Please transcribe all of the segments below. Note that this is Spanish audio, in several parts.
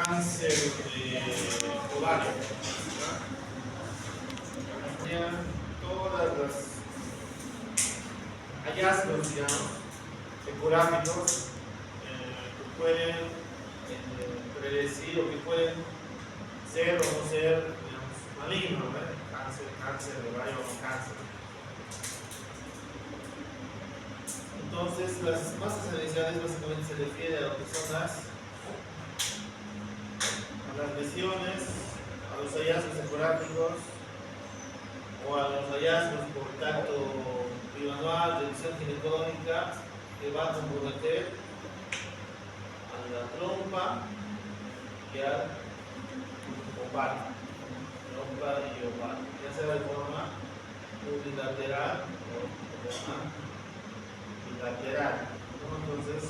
cáncer de ovario. Tenían todas las hallazgos, digamos, ecográficos que pueden predecir o que pueden ser o no ser, digamos, malignos, ¿verdad? Cáncer de ovario o no cáncer. Entonces, las masas iniciales básicamente se refiere a lo que son las lesiones, a los hallazgos ecográficos o a los hallazgos por tacto bimanual de visión ginecológica que va a comprometer a la trompa y al ovario. Trompa y ovario, ya sea de forma unilateral o de forma bilateral, ¿no? Entonces,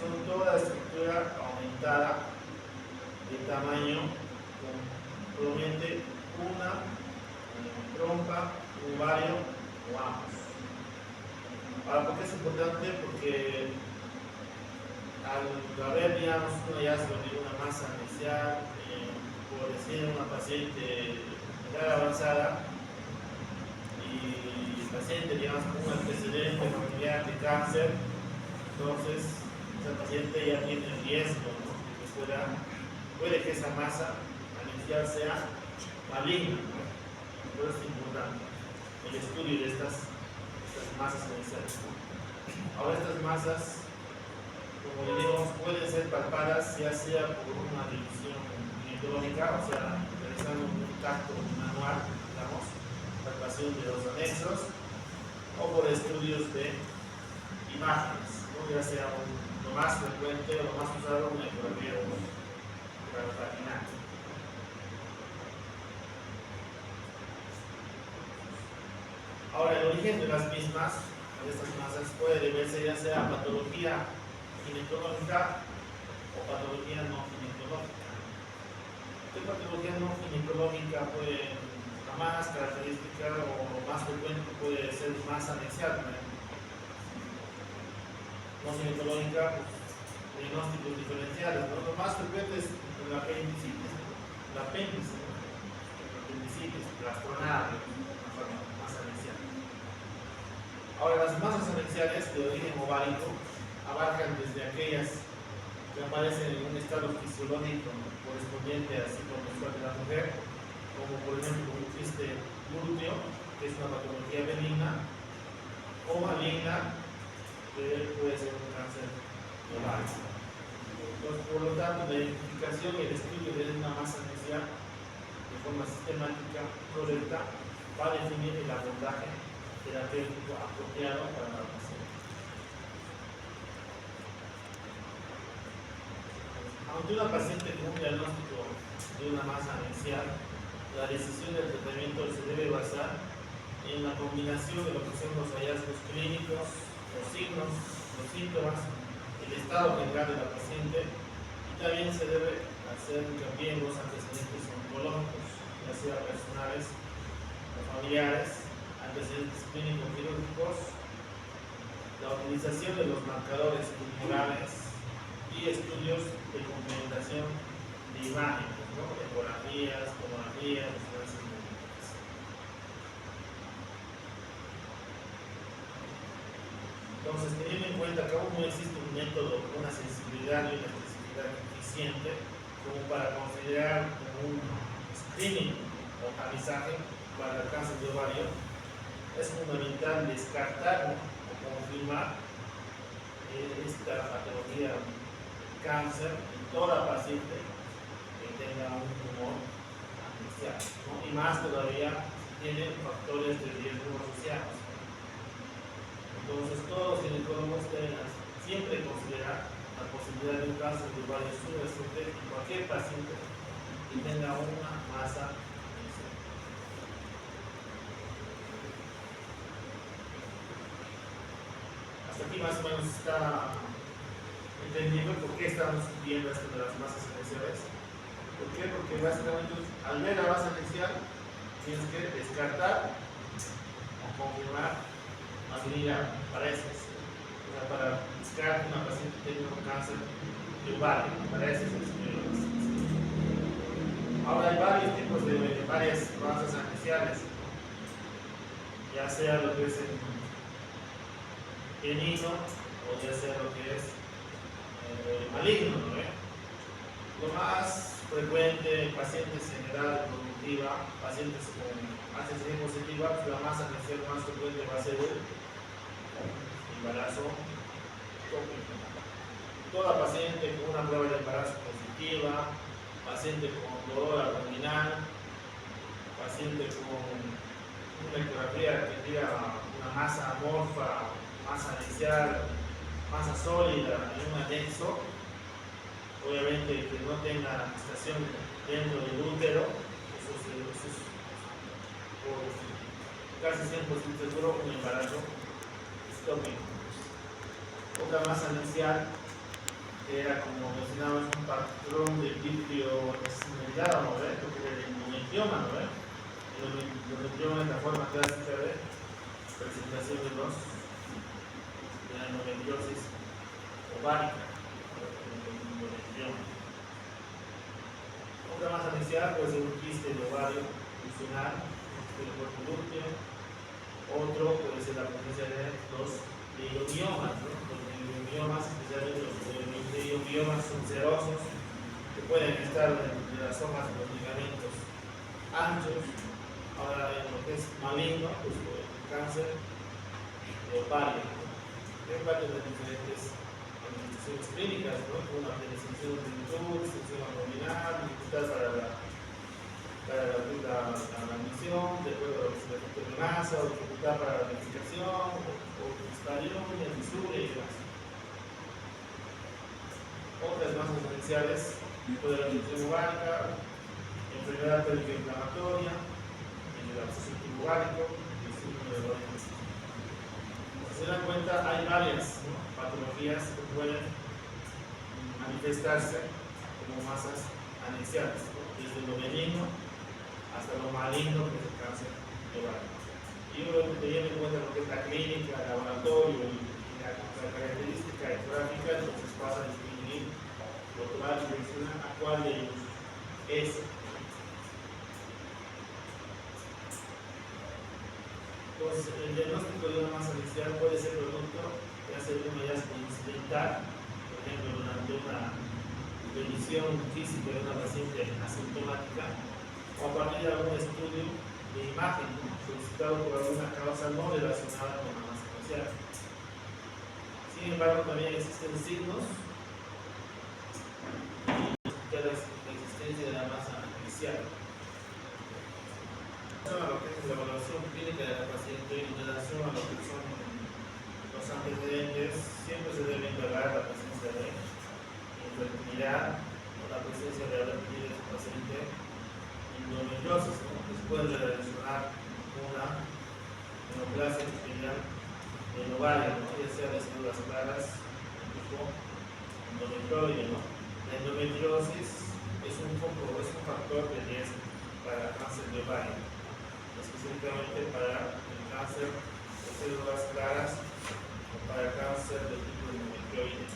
son toda la estructura aumentada de tamaño compromete una trompa, un ovario o ambos. Ahora, ¿por qué es importante? Porque al haber, digamos, un hallazgo de una masa inicial, por decir una paciente de edad avanzada, y el paciente, digamos, con un antecedente familiar de cáncer, entonces esa paciente ya tiene el riesgo, ¿no?, de que puede que esa masa inicial sea maligna, ¿no? Por eso es importante el estudio de estas masas iniciales. Ahora, estas masas, como decimos, pueden ser palpadas ya sea por una revisión ginecológica, o sea, realizando un tacto manual, digamos, palpación de los anexos, o por estudios de imágenes, ¿no?, ya sea lo más frecuente o lo más usado, una ecografía vaginal. Ahora, el origen de las mismas, de estas masas, puede deberse ya sea a patología ginecológica o patología no ginecológica. ¿Qué patología no ginecológica puede, la más característica o más frecuente puede ser masa anexial? No ginecológica, pues, diagnósticos diferenciales, ¿no? Lo más frecuente es el apendicitis, ¿no? El apéndice, ¿no? El apendicitis, plastronada, masa anexial. Ahora, las masas anexiales de origen ovárico abarcan desde aquellas que aparecen en un estado fisiológico, ¿no?, correspondiente al ciclo menstrual de la mujer, como por ejemplo un quiste lúteo, que es una patología benigna, o maligna, que puede ser un cáncer de ovario. Entonces, por lo tanto, la identificación y el estudio de una masa anexial de forma sistemática correcta va a definir el abordaje terapéutico apropiado para la paciente. Ante una paciente con un diagnóstico de una masa anexial, la decisión del tratamiento se debe basar en la combinación de lo que son los hallazgos clínicos, los signos, los síntomas, el estado general de la paciente, y también se debe hacer hincapié en los antecedentes oncológicos, ya sea personales o familiares, antecedentes clínicos quirúrgicos, la utilización de los marcadores tumorales y estudios de complementación de imágenes, ¿no?, ecografías, tomografías, resonancias magnéticas. Entonces, teniendo en cuenta que aún no existe un método, una sensibilidad y una especificidad eficiente como para considerar un screening o avisaje para el cáncer de ovario, es fundamental descartar o confirmar esta patología cáncer en toda paciente que tenga un tumor anexial, ¿no?, y más todavía si tiene factores de riesgo asociados. Entonces, todos los ginecólogos deben siempre considerar la posibilidad de un cáncer de ovario subyacente en cualquier paciente que tenga una masa inicial. Hasta aquí más o menos está entendiendo por qué estamos viendo esto de las masas iniciales. ¿Por qué? Porque básicamente al ver la masa inicial tienes que descartar o confirmar malignidad para eso. O sea, para buscar que una paciente tenga un cáncer de ovario, para eso es el estudio de las Ahora hay varios tipos de varias masas aniciales, ya sea lo que es el benigno o ya sea lo que es maligno, ¿no? Lo más frecuente en pacientes en edad productiva, pacientes con HCG positiva, pues la masa anicial más frecuente va a ser el embarazo tópico. Toda paciente con una prueba de embarazo positiva, paciente con dolor abdominal, paciente con una ecografía que diga una masa amorfa, masa inicial, masa sólida y un anexo, obviamente que no tenga gestación dentro del útero, eso es por casi 100% seguro un embarazo tópico. Otra masa inicial que era, como mencionamos, un patrón de vitrio esmerilado, ¿no ves? Porque era el endometrioma, ¿no ves? El endometrioma es la forma clásica de presentación de la endometriosis ovárica. Otra masa inicial puede ser un quiste de ovario funcional, un quiste de cuerpo lúteo. Otro puede ser la presencia de los leiomiomas, ¿no? Los leiomiomas, especialmente los leiomiomas ulcerosos, que pueden estar en las hojas de los ligamentos anchos. Ahora, en lo que es maligno, pues el cáncer de ovario, ¿no? Hay varias de diferentes manifestaciones clínicas, ¿no? Una penetración de virtud, extensión abdominal, dificultad para la admisión, de acuerdo a los efectos de masa, o dificultad para la verificación, o cristalión, fisura y demás. Otras masas iniciales puede la infección ovárica, enfermedad periinflamatoria, el absceso tubovárico y el síndrome de Down. Si se dan cuenta, hay varias, ¿no?, patologías que pueden manifestarse como masas aniciales, ¿no?, desde lo benigno hasta lo maligno, que es el cáncer de ovario. Y uno teniendo en cuenta lo que es la clínica, el laboratorio y la característica ecográfica, entonces pasa a distinguir lo que va a direccionar a cuál de ellos es. Entonces, el diagnóstico de una masa inicial puede ser producto de hacer un hallazgo incidental, por ejemplo, durante una revisión física de una paciente asintomática, o a partir de algún estudio de imagen, ¿no?, solicitado por alguna causa no relacionada con la masa inicial. Sin embargo, también existen signos de la existencia de la masa inicial. En relación a lo que es la evaluación clínica de la paciente, en relación a lo que son los antecedentes, siempre se debe indagar la presencia de infertilidad o la presencia de haber tenido ese paciente endometriosis, ¿no?, que se puede relacionar con una neoplasia epitelial del ovario, ¿no?, ya sea de células claras o tipo endometrioide, ¿no? La endometriosis es un factor de riesgo para el cáncer de ovario, específicamente para el cáncer de células claras o para el cáncer de tipo endometrioide.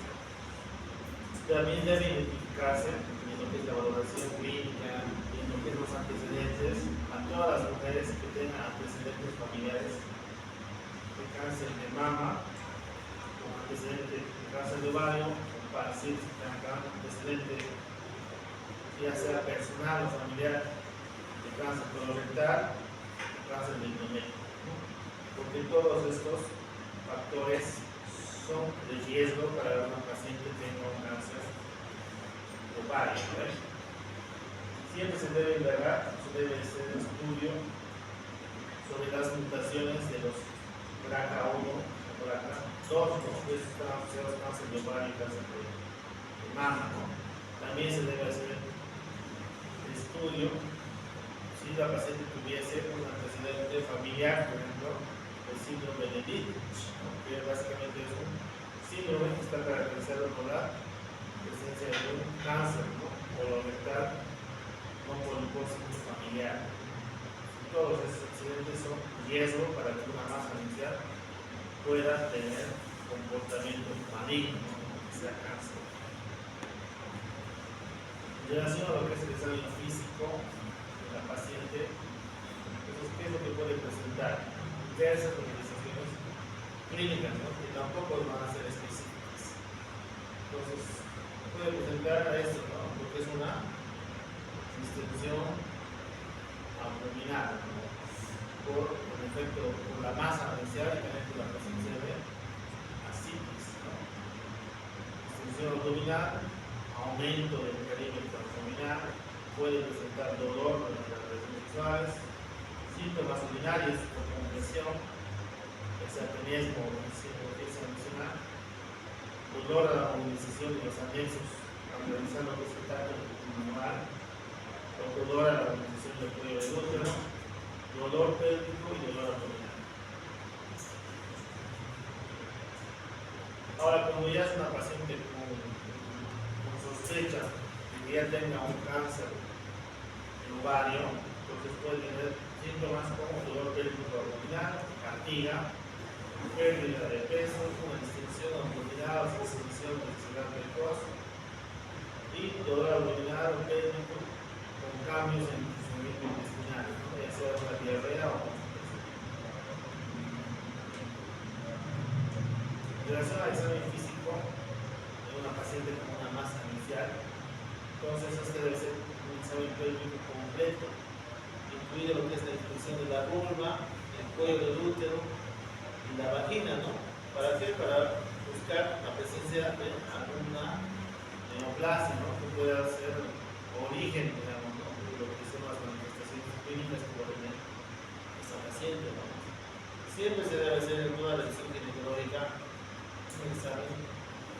También debe identificarse en lo que es la valoración clínica, en lo que es los antecedentes, a todas las mujeres que tengan antecedentes familiares de cáncer de mama, con antecedente de cáncer de ovario, con pacientes que tengan antecedente, ya sea personal o familiar, de cáncer colorectal, de cáncer de endometrio, ¿no?, porque todos estos factores son de riesgo para una paciente que tenga un cáncer de ovario, ¿no? Siempre se debe indagar, se debe hacer un estudio sobre las mutaciones de los BRCA1 o BRCA2, ¿no?, que están asociados a cáncer de ovario y cáncer de mama, ¿no? También se debe hacer el estudio si la paciente tuviese un antecedente familiar, por ejemplo, el síndrome de Littich, ¿no?, que básicamente es un síndrome que está caracterizado por la presencia de un cáncer, ¿no?, colorectal no poliposis familiar. Todos estos accidentes son riesgo para que una masa inicial pueda tener comportamiento maligno, ¿no?, que sea cáncer. En relación a lo que es el examen físico de la paciente, entonces, ¿qué es lo que puede presentar? Diversas manifestaciones clínicas, ¿no? Que tampoco van a ser específicas. Entonces, puede presentar a esto, ¿no? Lo que es una distensión abdominal, ¿no? Por efecto, por la masa inicial y también por la presencia de ascitis, ¿no? Distensión abdominal, aumento del perímetro abdominal, puede presentar dolor durante las relaciones sexuales, síntomas urinarios como compresión, exatenismo o insuficiencia adicional, dolor a la movilización de los anexos al realizar lo que es el tacto manual, o dolor a la movilización del cuello del útero, dolor pélvico y dolor abdominal. Ahora, como ya es una paciente con sospecha de que ya tenga un cáncer en ovario, entonces puede tener síntomas como dolor pélvico abdominal, fatiga, pérdida de peso, una distensión abdominal o sensación de necesidad precoz y dolor abdominal o pélvico con cambios en el funcionamiento intestinal, ¿no? Ya sea una diarrea o constipación. En relación al examen físico de una paciente con una masa inicial, entonces este debe ser un examen pélvico completo, incluido lo que es la inspección de la vulva, el cuello del útero y la vagina, ¿no? ¿Para qué? Para buscar la presencia de alguna neoplasia, ¿no? Que pueda ser origen, digamos, ¿no? De lo que son las manifestaciones clínicas que va a tener esta paciente, ¿no? Siempre se debe hacer en toda la revisión ginecológica un examen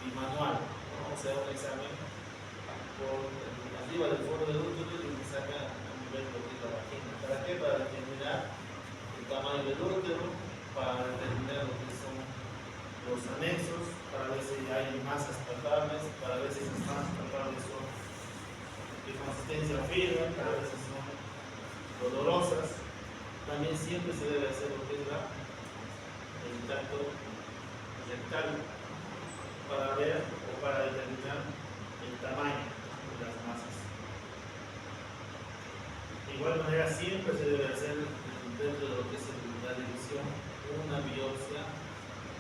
bimanual, ¿no? O sea, un examen por arriba del foro del útero y se saca a nivel de la vagina. ¿Para qué? Para determinar el tamaño del útero, para determinar lo que son los anexos, para ver si hay masas palpables, para ver si esas masas palpables son de consistencia firme, para ver si son dolorosas. También siempre se debe hacer lo que es el tacto rectal para ver o para determinar el tamaño de las masas. De igual manera, siempre se debe hacer dentro de lo que es la división una biopsia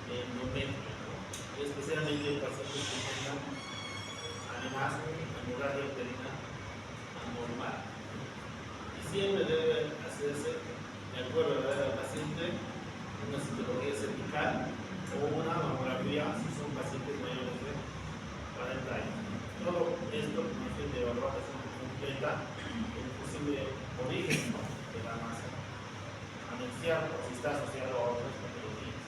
endométrica, ¿no? Especialmente en pacientes que tengan además una hemorragia uterina anormal. Y siempre debe hacerse, de acuerdo a la edad del paciente, una citología cervical o una mamografía si son pacientes mayores de 40 años. Todo esto con el fin de evaluar de forma completa el posible origen, ¿no? De la masa anexial o si está asociado a otras patologías.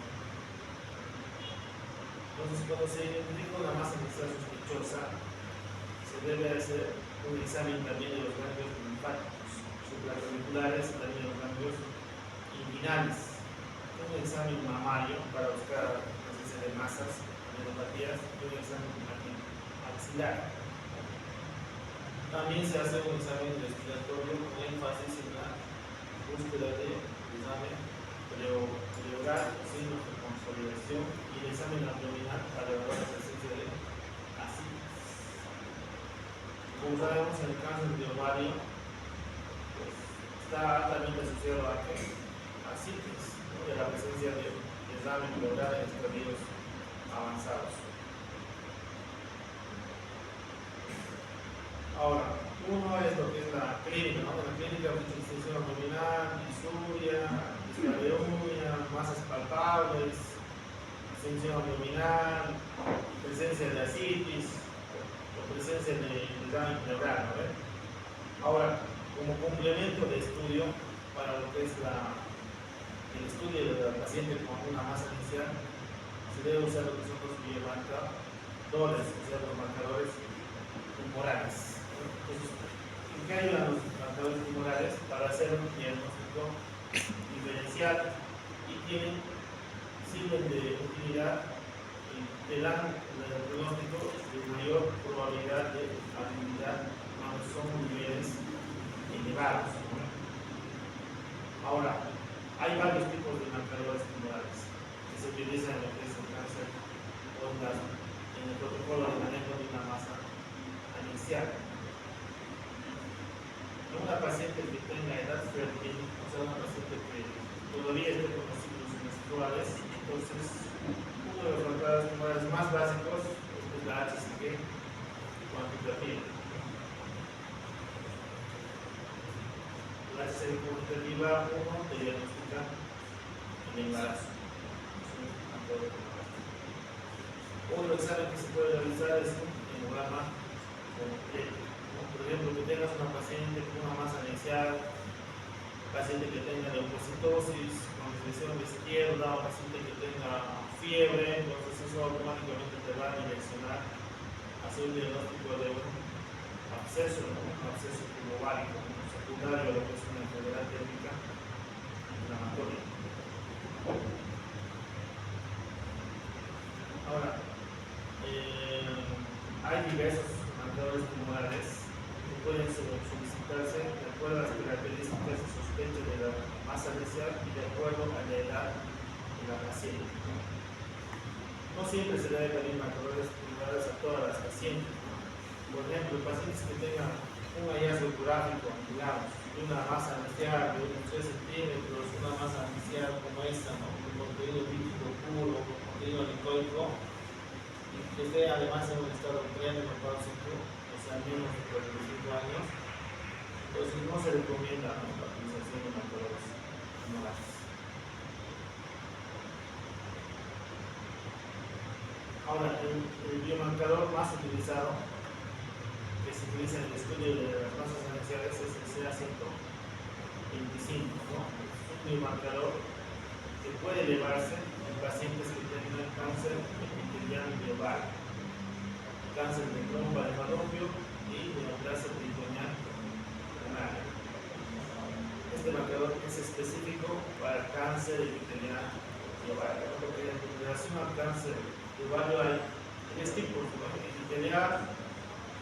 Entonces, cuando se identifica una masa anexial sospechosa, se debe hacer un examen también de los ganglios linfáticos supraclaviculares y también de los ganglios inguinales. Un examen mamario para buscar la presencia de masas, adenopatías y un examen axilar. También se hace un examen respiratorio con énfasis en la búsqueda de examen pleural, signos de consolidación y el examen abdominal para evaluar la presencia de ascitis. Como sabemos, en el cáncer de ovario pues, está altamente asociado a ascitis, ¿no? De la presencia de examen pleural en estadios avanzados. Ahora, uno es lo que es la clínica, ¿no? La clínica de distensión abdominal, disuria, dispareunia, masas palpables, distensión abdominal, presencia de ascitis o presencia de examen pleural, ¿no? Ahora, como complemento de estudio para lo que es el estudio de la paciente con una masa inicial, se debe usar lo que son los biomarcadores, o sea, los marcadores tumorales. Entonces, ¿en qué ayudan los marcadores tumorales? Para hacer un diagnóstico diferencial y sirven de utilidad y te dan el diagnóstico de mayor probabilidad de malignidad cuando son niveles elevados, ¿no? Ahora, hay varios tipos de marcadores tumorales que se utilizan en lo que es el cáncer o en el protocolo de manejo de una masa anexial. paciente que tenga edad fértil, o sea, una paciente que todavía esté con los ciclos menstruales. Entonces, uno de los factores tumorales más básicos es la HCG cuantitativa. La HCG cuantitativa, uno, te diagnostica el embarazo. Otro examen que se puede realizar es un hemograma completo. Por ejemplo, que tengas una paciente con una masa inicial, paciente que tenga leucocitosis, con lesión de izquierda, o paciente que tenga fiebre, entonces eso automáticamente te va a direccionar a hacer un diagnóstico de un absceso, un absceso tubovárico, secundario a lo que es una enfermedad térmica inflamatoria. Ahora, hay diversos marcadores tumorales que pueden solicitarse de acuerdo a las características de sospecha de la masa inicial y de acuerdo a la edad de la paciente. No siempre se debe pedir marcadores tumorales a todas las pacientes. Por ejemplo, pacientes que tengan un hallazgo ecográfico, digamos, de una masa inicial de unos 3 centímetros, una masa inicial como esta, ¿no? Con contenido líquido puro, con contenido licoico, y que esté además en un estado premenopáusico, o sea, menos de 45 años, entonces no se recomienda, ¿no?, la utilización de marcadores tumorales. Ahora, el biomarcador más utilizado, que se utiliza en el estudio de las masas iniciales, es el CA125, ¿no? Es un biomarcador que puede elevarse en pacientes que tengan cáncer epitelial global, cáncer de trompa de Falopio y neoplasia peritoneal renal. Este marcador es específico para cáncer epitelial global, ¿no? Porque en relación al cáncer global hay 3 tipos, ¿no? Epitelial,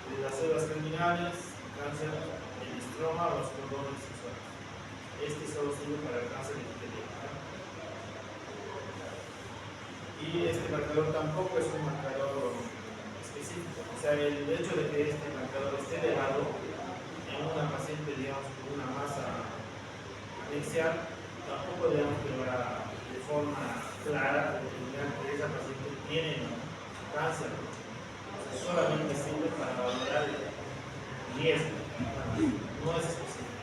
de las células terminales, cáncer de estroma o los cordones sexuales. Este solo sirve para el cáncer epitelial, ¿no? Y este marcador tampoco es un marcador específico. O sea, el hecho de que este marcador esté elevado en una paciente, digamos, con una masa inicial, tampoco debemos llevar de forma clara determinar que esa paciente tiene, ¿no?, cáncer. Solamente sirve para valorar el riesgo, no es específico.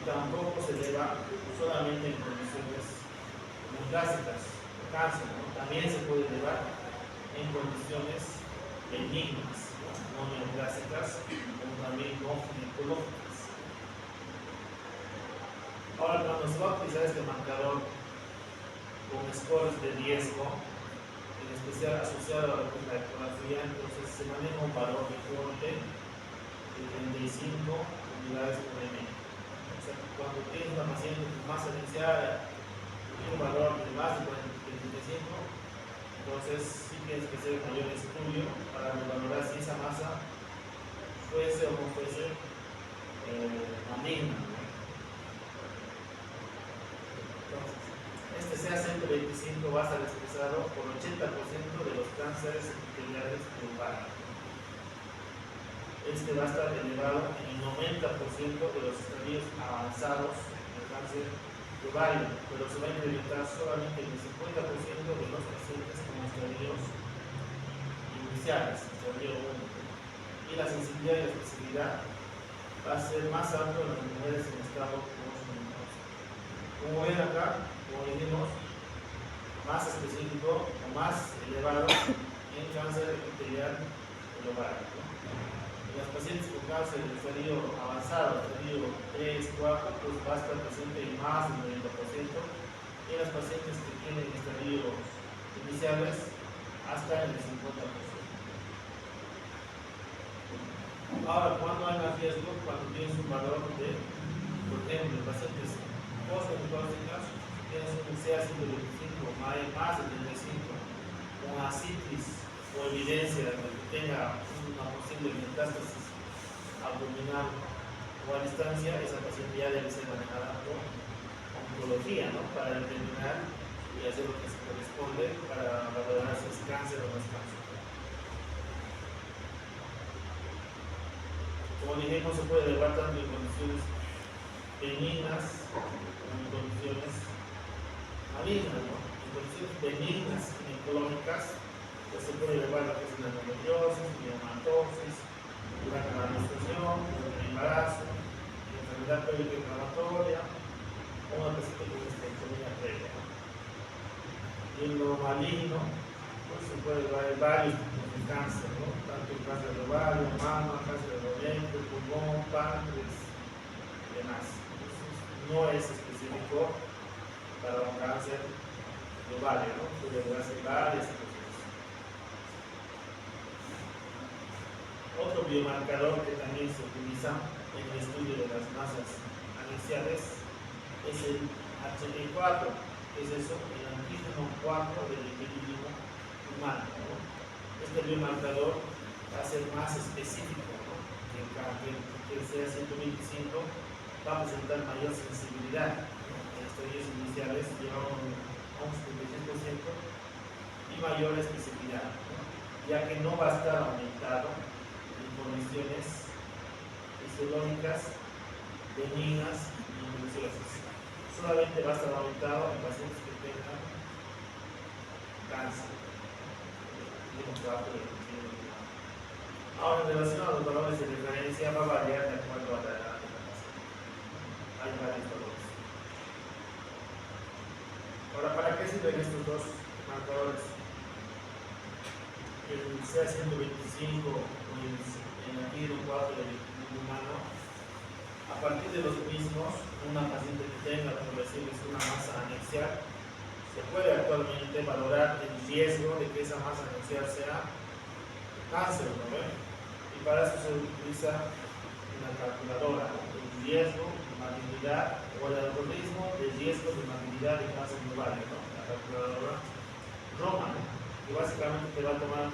Y tampoco se eleva solamente en condiciones neoplásicas, cáncer, ¿no? También se puede elevar en condiciones benignas, no neoplásicas, como también no ginecológicas. Ahora, cuando se va a utilizar este marcador con scores de riesgo, en especial asociado a lo que es la ecografía, entonces se maneja un valor de corte de 35 unidades por ml. O sea, cuando tienes una paciente con masa inicial y un valor de más de 35, entonces sí tienes que hacer un mayor estudio para valorar si esa masa fuese o no fuese maligna. Este CA125 va a estar expresado por 80% de los cánceres epiteliales globales. Este va a estar elevado en el 90% de los estadios avanzados del cáncer global, pero se va a incrementar solamente en el 50% de los pacientes con estadios iniciales, estadio 1. Y la sensibilidad y la especificidad va a ser más alto en las mujeres en estado postmenopáusico. Como ven acá, como dijimos, más específico o más elevado en cáncer epitelial global, ¿no? En las pacientes con cáncer de estadio avanzado, estadio 3, 4, pues va a estar presente en más del 90%, y en las pacientes que tienen estadios iniciales hasta en el 50%. Ahora, ¿cuándo hay más riesgo? Cuando tienes un valor de, por ejemplo, pacientes postmenopáusicas, tienes un CA125 más de 35, con ascitis o evidencia de que tenga una posible metástasis abdominal o a distancia, esa paciente ya debe ser manejada por oncología, ¿no?, para determinar y hacer lo que se corresponde para valorar si es cáncer o no es cáncer. Como dijimos, se puede elevar tanto en condiciones benignas o en condiciones malignas, ¿no? En condiciones benignas ginecológicas, pues se puede llevar lo que es una endometriosis, miomatosis, durante la menstruación, durante el embarazo, enfermedad pélvico-inflamatoria o una paciente con histerectomía previa. Y en lo maligno, pues se puede llevar varios tipos de cáncer, ¿no? Tanto el cáncer de ovario, mama, cáncer de vientre, pulmón, páncreas y demás. Entonces, no es específico para un cáncer de ovario, ¿no? Puede darse varias cosas. Otro biomarcador que también se utiliza en el estudio de las masas anexiales es el HB4, que es eso, el antígeno 4 del equilibrio humano, ¿no? Este biomarcador va a ser más específico, ¿no? Que el CA125 va a presentar mayor sensibilidad, ¿no? En estudios iniciales llevaron a un 76% y mayor especificidad, ¿no? Ya que no va a estar aumentado condiciones fisiológicas benignas y infecciosas. Solamente va a estar aumentado en pacientes que tengan cáncer. Ahora, en relación a los valores de referencia, va a variar de acuerdo a la edad de la paciente. Hay varios valores. Ahora, ¿para qué sirven estos dos marcadores? El CA125 o el antígeno 4 del equilibrio humano, a partir de los mismos, una paciente que tenga, por decirles, una masa anexial, se puede actualmente valorar el riesgo de que esa masa anexial sea cáncer, ¿no? Y para eso se utiliza una calculadora, ¿no? El riesgo de malignidad o el algoritmo de riesgo de malignidad de cáncer de ovario, ¿no? La calculadora Roma, ¿no? Que básicamente te va a tomar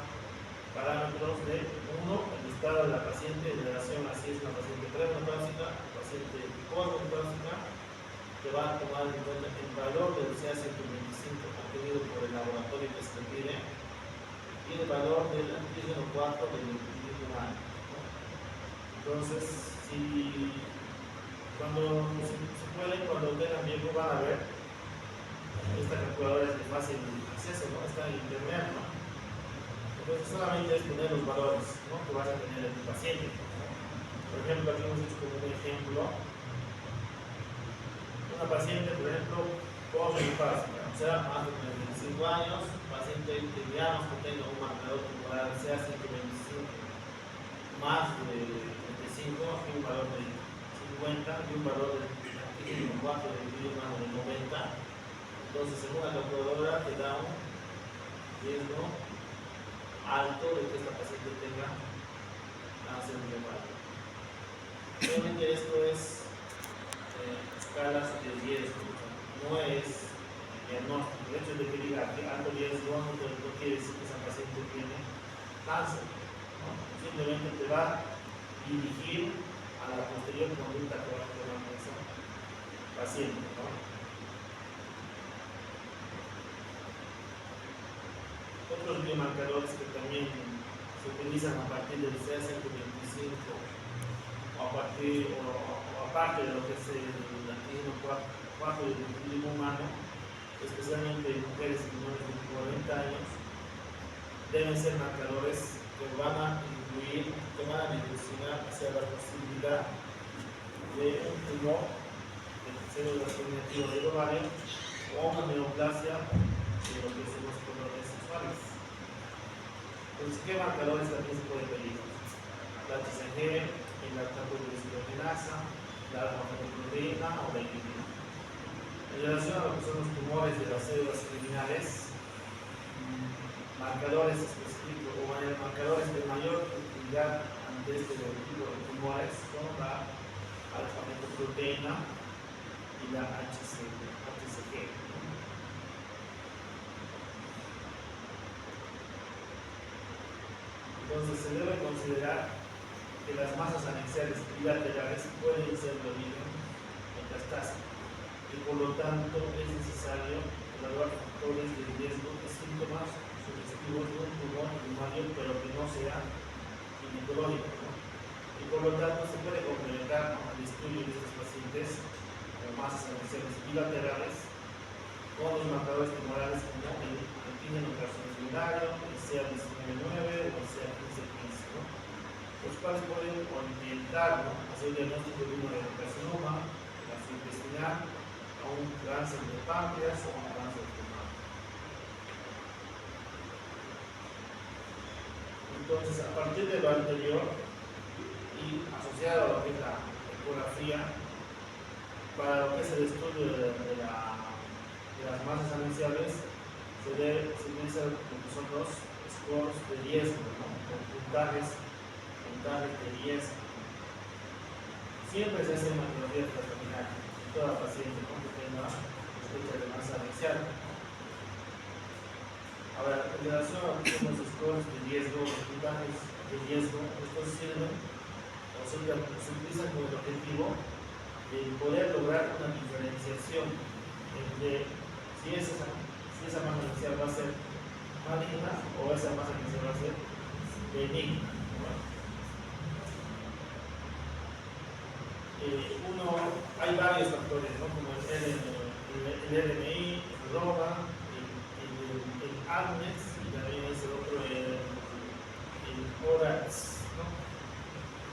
parámetros de, uno, el estado de la paciente en relación a si es una paciente premenopáusica o paciente postmenopáusica, que va a tomar en cuenta el valor del CA125 obtenido por el laboratorio que se le pide y el valor del antígeno 4 del equilibrio humano, ¿no? Entonces, si cuando se puede, cuando tengan tiempo, van a ver, esta calculadora es de fácil acceso, ¿no? Está en internet, ¿no? Entonces solamente es poner los valores, ¿no? Que vas a tener en tu paciente, ¿no? Por ejemplo, aquí hemos hecho como un ejemplo una paciente, por ejemplo, postmenopáusica, o sea, más de 35 años, paciente que digamos que tenga un marcador tumoral, sea 125 más de 35 y un valor de 50 y un valor de 4 de equilibrio humano de 90. Entonces, según la calculadora, te da un riesgo alto de que esta paciente tenga cáncer de ovario. Obviamente esto es escalas de riesgo, no es diagnóstico. El hecho de que diga que alto riesgo no quiere decir que esa paciente tiene cáncer, ¿no? Simplemente te va a dirigir a la posterior conducta que va a tomar esa paciente, ¿no? Otros biomarcadores que también se utilizan a partir del CA125 o aparte de lo que es el antígeno 4 del equilibrio humano, especialmente en mujeres menores de 40 años, deben ser marcadores que van a incluir, que van a direccionar hacia la posibilidad de un tumor de células cognitivas del ovario o una neoplasia de lo que se los colores sexuales. Entonces, ¿qué marcadores también se puede pedir? La HCG, el lactato de deshidrogenasa, la alfa-fetoproteína o la inhibina. En relación a lo que son los tumores de las células criminales, marcadores específicos o marcadores de mayor utilidad ante este tipo de tumores son la alfa-fetoproteína y la HCG. Entonces se debe considerar que las masas anexiales bilaterales pueden ser de origen metastásico y por lo tanto es necesario evaluar factores de riesgo de síntomas sugestivos de un tumor primario pero que no sea ginecológico, ¿no? Y por lo tanto se puede complementar, ¿no?, al estudio de estos pacientes pacientes con masas iniciales bilaterales con los marcadores tumorales como el antígeno carcinogénico, el CA19-9 o el CA15-15, ¿no? Los cuales pueden orientar, ¿no?, hacia el diagnóstico de un adenocarcinoma gastrointestinal, a un cáncer de páncreas o un cáncer de pulmón. Entonces, a partir de lo anterior y asociado a lo que es la ecografía, para lo que es el estudio de las masas anunciables, se utilizan lo que son los scores de riesgo, ¿no?, con puntajes de riesgo. Siempre se hace mamografía transvaginal en toda paciente, ¿no?, que tenga sospecha de masa anuncial. Ahora, en relación a los scores de riesgo, los puntajes de riesgo, estos sirven o se utilizan con el objetivo de poder lograr una diferenciación entre si esa masa inicial va a ser maligna o esa masa inicial va a ser benigna. Hay varios factores, ¿no?, como el LMI, el ROBA, el ADMEX y también es el otro, el ORAX, ¿no?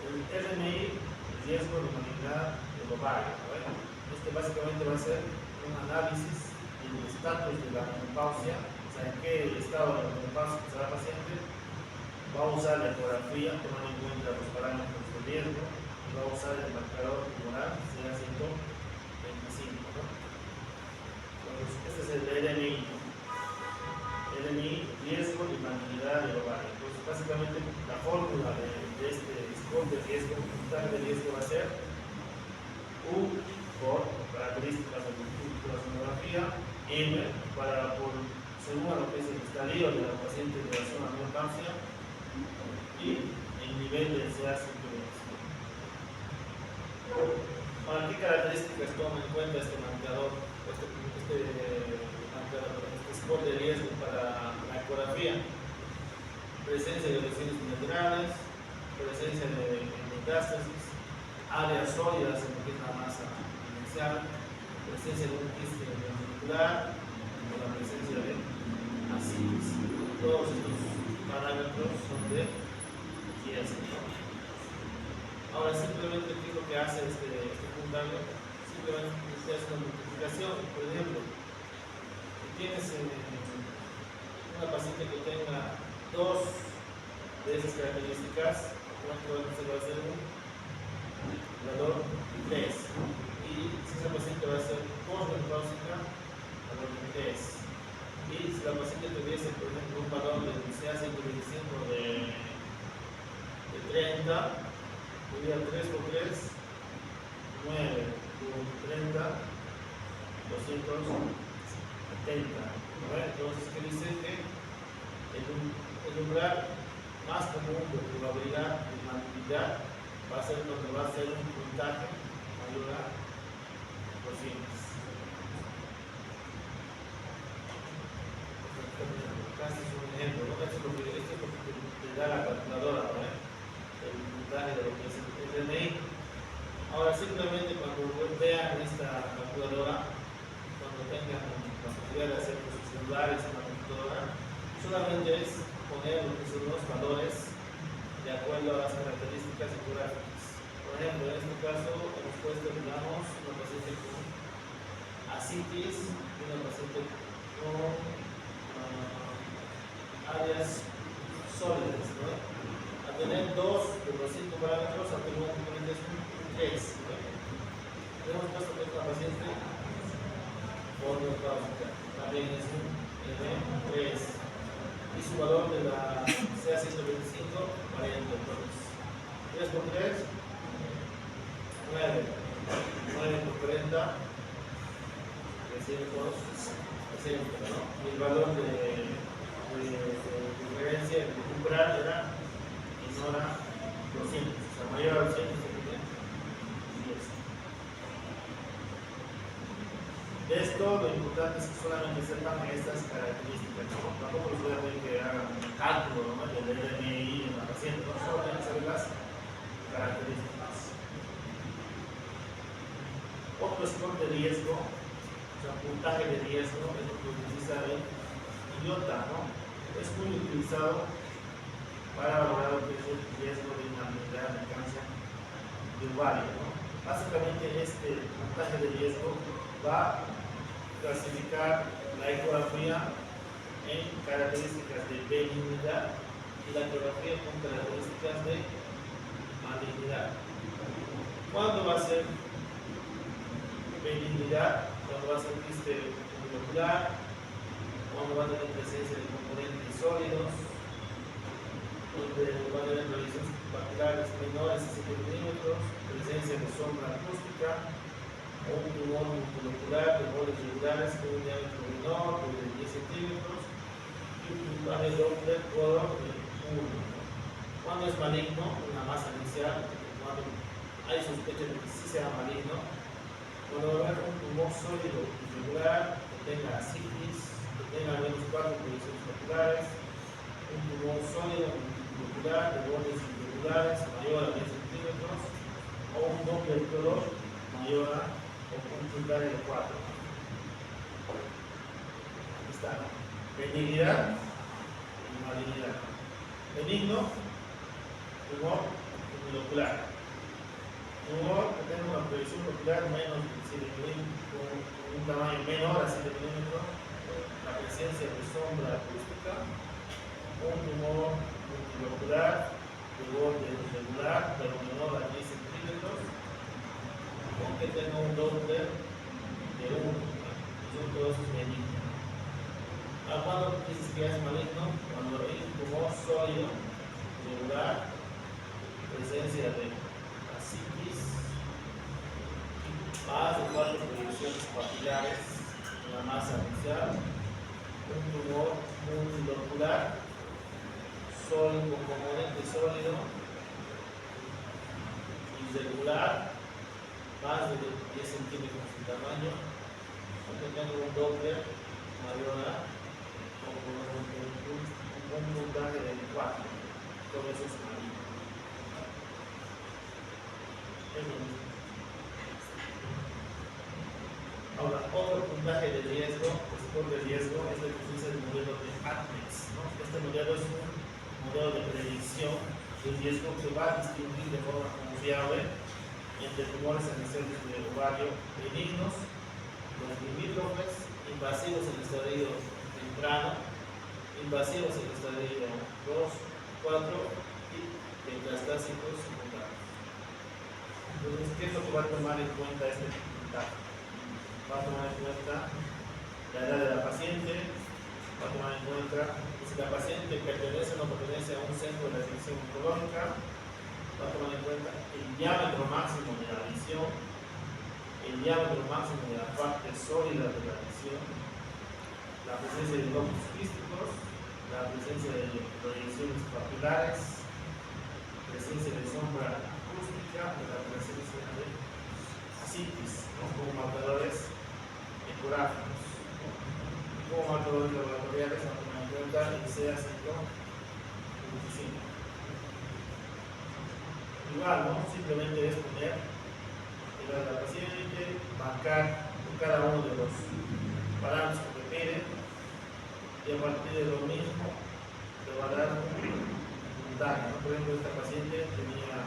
El LMI, el riesgo de malignidad del ovario, ¿no? Este básicamente va a ser un análisis del estatus de la menopausia, o sea, en qué estado de la menopausia está la paciente. Va a usar la ecografía tomando en cuenta los parámetros de riesgo, y va a usar el marcador tumoral, será 125, ¿no? Entonces, este es el LMI, ¿no? LMI, riesgo y malignidad del ovario. Entonces, básicamente, la fórmula de este score de riesgo, puntaje de riesgo, va a ser U por características de la sonografía, M según lo que es el estadio de la paciente en relación a la menopausia y el nivel de CA125. ¿Para qué características toma en cuenta este marcador, este score de riesgo para la ecografía? Presencia de lesiones bilaterales, presencia de metástasis, áreas sólidas en lo que es la masa inicial, presencia de un quiste ventricular o la presencia de ascitis. Todos estos parámetros son de riesgo. Ahora, simplemente, ¿qué es lo que hace este puntaje? Simplemente se hace una multiplicación. Por ejemplo, si tienes una paciente que tenga dos de esas características, ¿cuánto se va a hacer? Un valor 3. Y si esa paciente va a ser postmenopáusica, valor 3. Y si la paciente tuviese, por ejemplo, un valor de CA125 de 30, sería 3 por 3, 9 por 30, 270. Entonces, ¿qué dice? Que el umbral más común de probabilidad de malignidad va a ser donde va a ser un puntaje mayor a 200. Casi es un ejemplo, ¿no? Esto es lo que te da la calculadora, ¿no? El puntaje de lo que es el LMI. Ahora, simplemente cuando vean esta calculadora, cuando tengan la posibilidad de hacer sus celulares en la computadora, solamente es poner lo que son los valores de acuerdo a las características ecográficas. Por ejemplo, en este caso hemos puesto, digamos, una paciente con ascitis y una paciente con áreas sólidas, ¿no? A tener dos de los 5 parámetros, automáticamente es un 3, ¿no? Tenemos puesto que es una paciente con menopáusica, también es un M3, y su valor de la CA125, 40. Entonces, 3 por 3, 9. 9 por 40, 300, ¿no? Y el valor de referencia, el umbral era menor a 200, o sea, mayor a 200, 10. De esto, lo importante es que solamente sepan estas características, ¿no? Tampoco les voy a pedir que hagan un cálculo, ¿no?, del LMI en la paciente, no solo tienen que saber las características. Otro score de riesgo, o sea, puntaje de riesgo, es lo que utiliza el IOTA, ¿no? Es muy utilizado para valorar lo que es el riesgo de una enfermedad de cáncer de ovario, ¿no? Básicamente este puntaje de riesgo va a clasificar la ecografía en características de benignidad y la ecografía con características de malignidad. ¿Cuándo va a ser benignidad? Cuando va a ser quiste molecular, cuando va a tener presencia de componentes sólidos, donde va a tener proyecciones papilares menores a 7 milímetros, presencia de sombra acústica, o un tumor molecular de bordes regulares con un diámetro menor de 10 centímetros y un puntaje Doppler color de 1. Cuando es maligno, una masa inicial, cuando hay sospecha de que sí sea maligno, cuando va a haber un tumor sólido irregular, que tenga sífilis, que tenga al menos 4 proyecciones papulares, un tumor sólido molecular de bordes irregulares mayor a 10 centímetros, o un Doppler color mayor a un puntaje de 4. Aquí está, ¿no? Benignidad y malignidad. Benigno, tumor molecular. Tumor que tenga una proyección ocular menos de 7 milímetros, con un tamaño menor a 7 milímetros, la presencia de sombra acústica, un tumor multilocular de borde irregular, pero menor a 10 centímetros, que tenga un Doppler de 1, son todos benignos. ¿Cuándo dices que es maligno? Cuando hay un tumor sólido, irregular, presencia de asitis, más de 4 proyecciones papilares en la masa inicial, un tumor multilocular, sólido con componente sólido, irregular, más de 10 centímetros de tamaño, aunque tenga un Doppler mayor a un puntaje de 4. Todo eso es maligno. Ahora, otro puntaje de riesgo, score de riesgo, es el que utiliza el modelo de ATMEX, ¿no? Este modelo es un modelo de predicción de riesgo que va a distinguir de forma confiable entre tumores iniciales de ovario benignos, los limítrofes, invasivos en el estadio temprano, invasivos en el estadio 2, 4 y metastásicos secundarios. Entonces, ¿qué es lo que va a tomar en cuenta este puntaje? Va a tomar en cuenta la edad de la paciente, va a tomar en cuenta si la paciente pertenece o no pertenece a un centro de atención oncológica, va a tomar en cuenta el diámetro máximo de la lesión, el diámetro máximo de la parte sólida de la lesión, la presencia de glóbulos quísticos, la presencia de proyecciones papilares, presencia de sombra acústica y la presencia de asitis, ¿no? Como marcadores ecográficos. Como marcadores laboratoriales, va a tomar en cuenta el CA125. Igual, ¿no? Simplemente es poner la edad de la paciente, marcar cada uno de los parámetros que requieren y a partir de lo mismo le va a dar un puntaje, ¿no? Por ejemplo, esta paciente tenía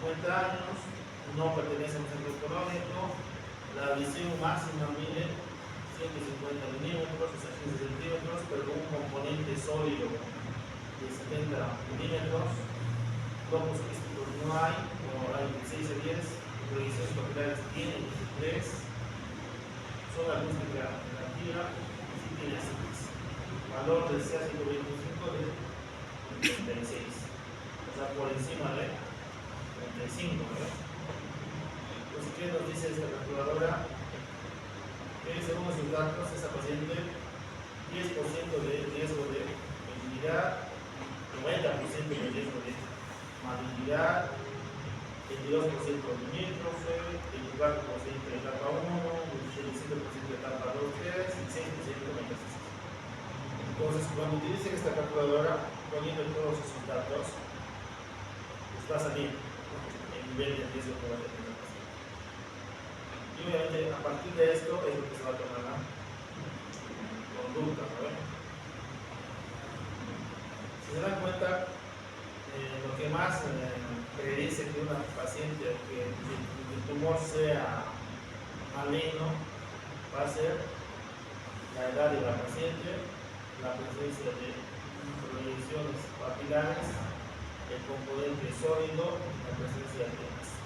50 años, no pertenece a un centro oncológico, la visión máxima mide 150 milímetros, o sea 15 centímetros, pero con un componente sólido de 70 milímetros. Globos quísticos no hay, o hay de 6 a 10, proyecciones papilares tienen 3, sola acústica negativa y sí tiene asitis. Valor del CA125 de 36, o sea por encima de 35, ¿verdad? Entonces, ¿qué nos dice esta calculadora? Que según sus datos, esa paciente 10% de riesgo de benignidad, 90% de riesgo de malignidad, 22% limítrofe, 24% de etapa 1, 17% de etapa 2, 3 y 6% de metástasis. Entonces, cuando utilicen esta calculadora, poniendo todos esos datos, les va a salir el nivel de riesgo que va a tener la paciente. Y obviamente a partir de esto es lo que se va a tomar la conducta, ¿no? Si se dan cuenta, lo que más predice que una paciente o que el tumor sea maligno va a ser la edad de la paciente, la presencia de proyecciones papilares, el componente sólido y la presencia de ascites.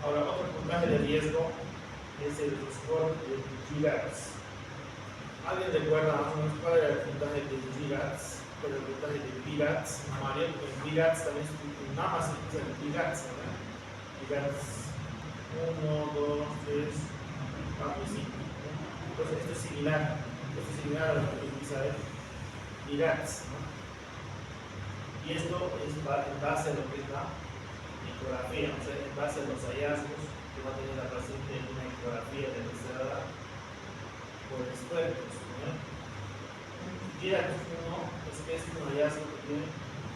Ahora, otro puntaje de riesgo es el score de GIRATS. ¿Alguien recuerda más o menos cuál era el puntaje de GIRATS? ¿Cuál era el puntaje de PIRATS? Mario, en PIRATS también nada más se usa el PIRATS, ¿no? PIRATS 1, 2, 3, 4 y 5. Entonces, esto es similar a lo que utiliza el PIRATS, ¿no? Y esto es en base a lo que es la ecografía, o sea, en base a los hallazgos que va a tener la paciente en una ecografía realizada por expertos, ¿no? PIRATS 1 es que es un hallazgo que tiene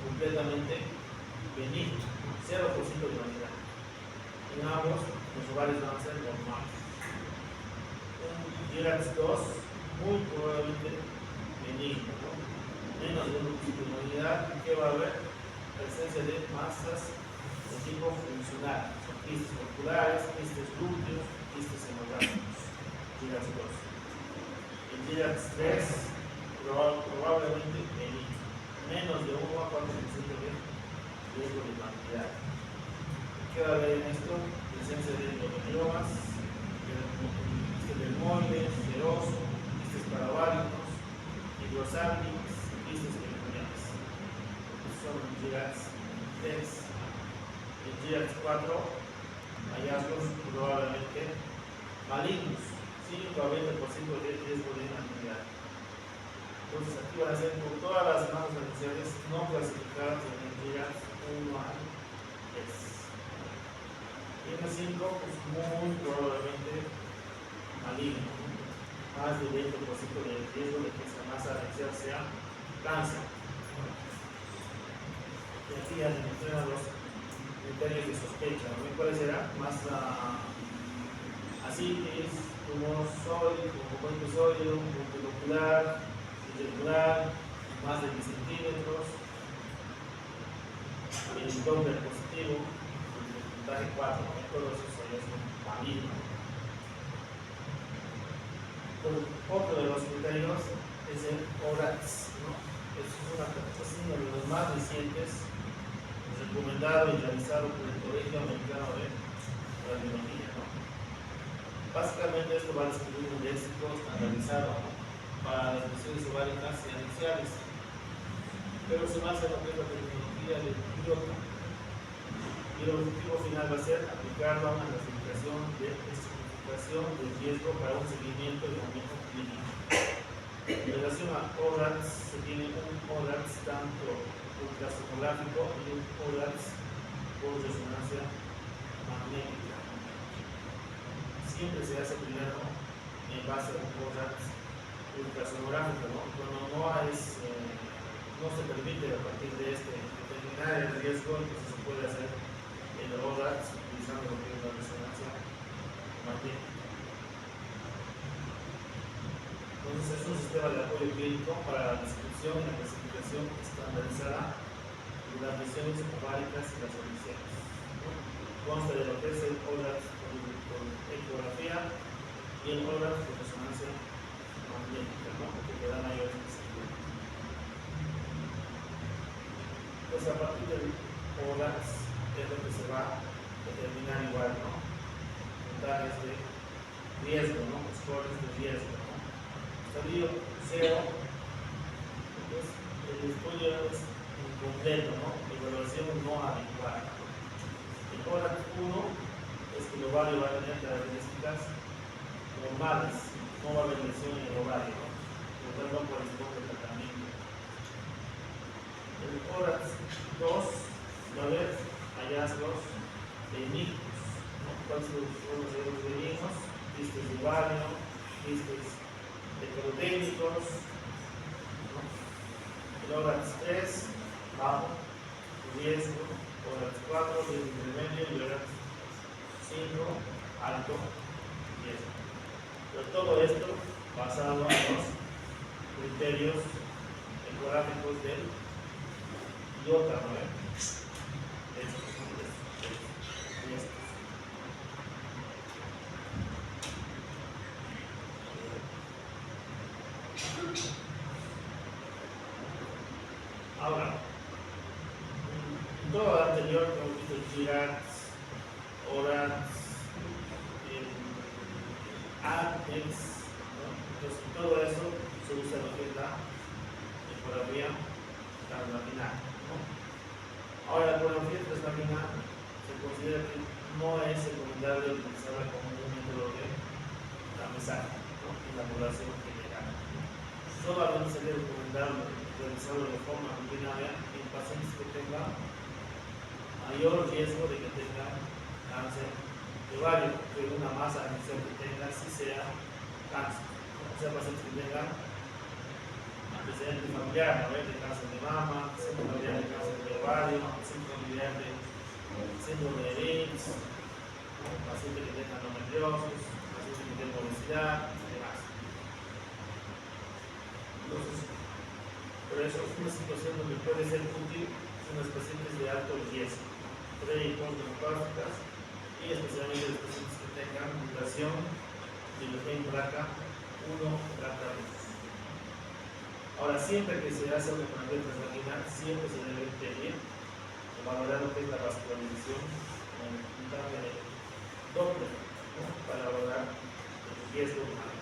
completamente benigno, 0% de humanidad. En ambos, los ovarios van a ser normales. Un PIRATS 2, muy probablemente benigno, ¿no? Menos de 1% de humanidad, ¿qué va a haber? Presencia de masas de tipo funcional, son quistes musculares, quistes glúteos, quistes hemorrágicos. PIRATS 2. El PIRATS 3 probablemente benigno, menos de 1 a 4% de riesgo de mortalidad. ¿Qué va a haber en esto? Presencia de endometriomas, quistes dermoides, seroso, quistes paraváricos, hidrosálicos, quistes peritoneales. Estos son los PIRATS 3. El PIRATS 4, hallazgos probablemente malignos, 5 a 20% de riesgo de inactividad. Entonces aquí van a ser por todas las demás iniciales no clasificadas en el PIRATS 1 a 3. Y en el 5, pues muy probablemente maligno, más del 20% de riesgo de que esa masa axial sea cáncer. Y aquí ya se mencionan los criterios de sospecha, ¿no? ¿Cuáles serán? Masa ascites, tumor sólido, componente sólido, multilocular, irregular, más de 10 centímetros, el Doppler positivo, el puntaje 4, ¿no? Todos esos son malignos. Otro de los criterios es el ORACS, ¿no? Es uno de los más recientes, recomendado y realizado por el Colegio Americano de Radiología, ¿no? Básicamente esto va a describir un léxico estandarizado, ¿no?, para las lesiones ováricas y axiales, pero se basa en lo que es la terminología del IOTA. Y el objetivo final va a ser aplicarlo a una clasificación de estratificación de riesgo para un seguimiento de manejo clínico. En relación a ORACS, se tiene un ORACS tanto ultrasonográfico y un ORACS por resonancia magnética. Siempre se hace primero en base a un ORACS ultrasonográfico, ¿no? Cuando no se permite a partir de este determinar el riesgo, entonces se puede hacer el ORACS utilizando lo que es la resonancia magnética. Entonces es un sistema de apoyo clínico para la descripción y la clasificación estandarizada de las lesiones ováricas y las emisiones. Consta de lo que es el ORACS por ecografía y el ORACS por resonancia magnética, ¿no?, que te dan mayores visibilidad. Entonces a partir del ORACS es lo que se va a determinar igual, ¿no?, puntajes de riesgo, ¿no?, scores de riesgo, ¿no? Estadio 0, entonces el estudio es incompleto, ¿no?, evaluación no adecuada. El ORACS 1 es que el ovario va a tener características normales, no va a haber lesión en el ovario, ¿no?, por lo cual no corresponde al tratamiento. El ORACS 2 va a haber hallazgos benignos, ¿no? ¿Cuáles son los hallazgos benignos? Quistes de ovario, quistes heteroténicos, ¿no? El ORACS 3, bajo riesgo, Tórax 4, 10 intermedio y tórax 5, alto 10. Pero todo esto basado en los criterios ecográficos del IOTA, ¿no? Estos. Ahora, en todo lo anterior que hemos visto GIRATS, ORATS, ATEX, ¿no? Entonces todo eso se usa lo que es la ecografía translaminar, ¿no? Ahora la ecografía translaminar se considera que no es recomendable utilizarla como un método de tamizaje, ¿no? En la población general. Solamente sería recomendable realizarlo de forma rutinaria en pacientes que tengan mayor riesgo de que tengan cáncer de ovario, que una masa inicial que tenga sí sea cáncer, ¿no? O sea, pacientes que tengan antecedente familiar, ¿no? De cáncer de mama, síndrome familiar de cáncer de ovario, síndrome familiar de síndrome de Lynch, ¿no? Pacientes que tengan endometriosis, pacientes que tengan obesidad y demás. Entonces, por eso es una situación donde puede ser útil en los pacientes de alto riesgo, pre y postmenopáusicas, y especialmente los pacientes que tengan mutación de los gen BRCA1 o BRCA2. Ahora, siempre que se hace una ecografía transvaginal, siempre se debe pedir o valorar lo que es la vascularización en un cambio de Doppler, ¿no? Para valorar el riesgo humano.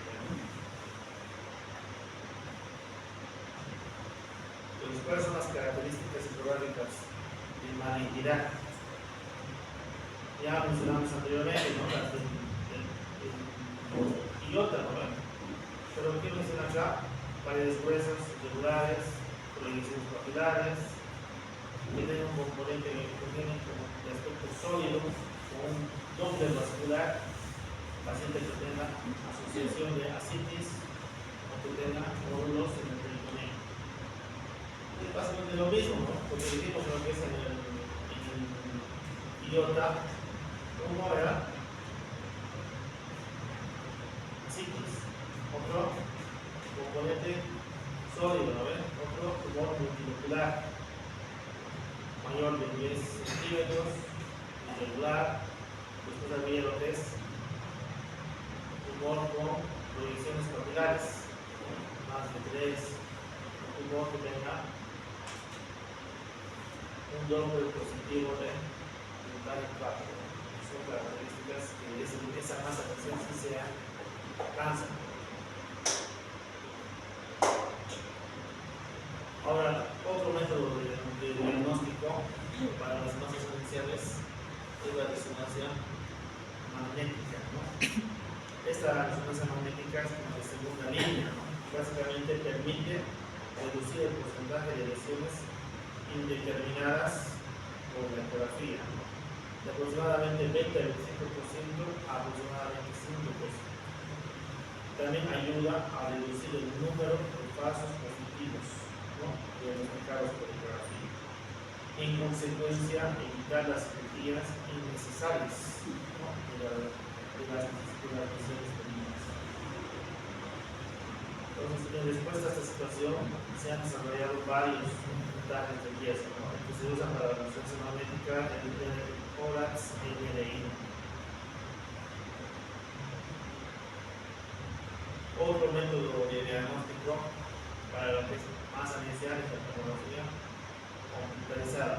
Entonces, ¿cuáles son las características ecográficas de malignidad? Ya mencionamos anteriormente, ¿no? Las del IOTA, ¿no? Pero ¿qué menciona acá? Paredes gruesas, irregulares, proyecciones papilares, que tengan un componente congénito de aspecto sólido, con un doble vascular, paciente que tenga asociación de ascitis o que tenga nódulos en el peritoneo. Es básicamente lo mismo, ¿no? Porque dijimos lo que es en el IOTA, ¿cómo era? Ascitis, otro componente sólido, ¿no ven? Otro tumor multilocular mayor de 10 centímetros, irregular. Después había lo que es tumor con proyecciones papilares, ¿no? Más de 3, un tumor que tenga un doble positivo de tal impacto. Son características que esa masa facial sí sea cáncer. Ahora, otro método de diagnóstico para las masas iniciales es la resonancia magnética, ¿no? Esta resonancia magnética es como de segunda línea, ¿no? Básicamente permite reducir el porcentaje de lesiones indeterminadas por la ecografía, ¿no? De aproximadamente 20 al 25% a aproximadamente 5%. También ayuda a reducir el número de falsos positivos, ¿no? Diagnosticados por ecografía. En consecuencia, evitar las cirugías innecesarias, ¿no? de las lesiones benignas. Entonces, en respuesta a esta situación, se han desarrollado varios puntajes de riesgo, ¿no? Que se usan para la resonancia magnética, el ORATS y el NDI. Otro método de diagnóstico para lo que es masa inicial es la tomografía computarizada,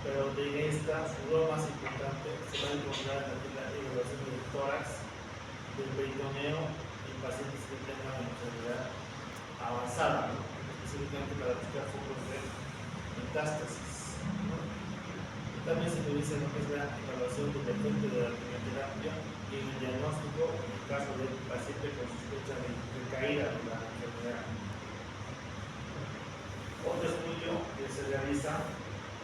pero de esta, lo más importante, se va a encontrar la evaluación del tórax, del peritoneo en pacientes que tengan enfermedad avanzada, ¿no? Específicamente para buscar focos de metástasis, ¿no? También se utiliza lo que es la evaluación del efecto de la quimioterapia y en el diagnóstico en el caso del paciente con sospecha de recaída de la enfermedad. Otro estudio que se realiza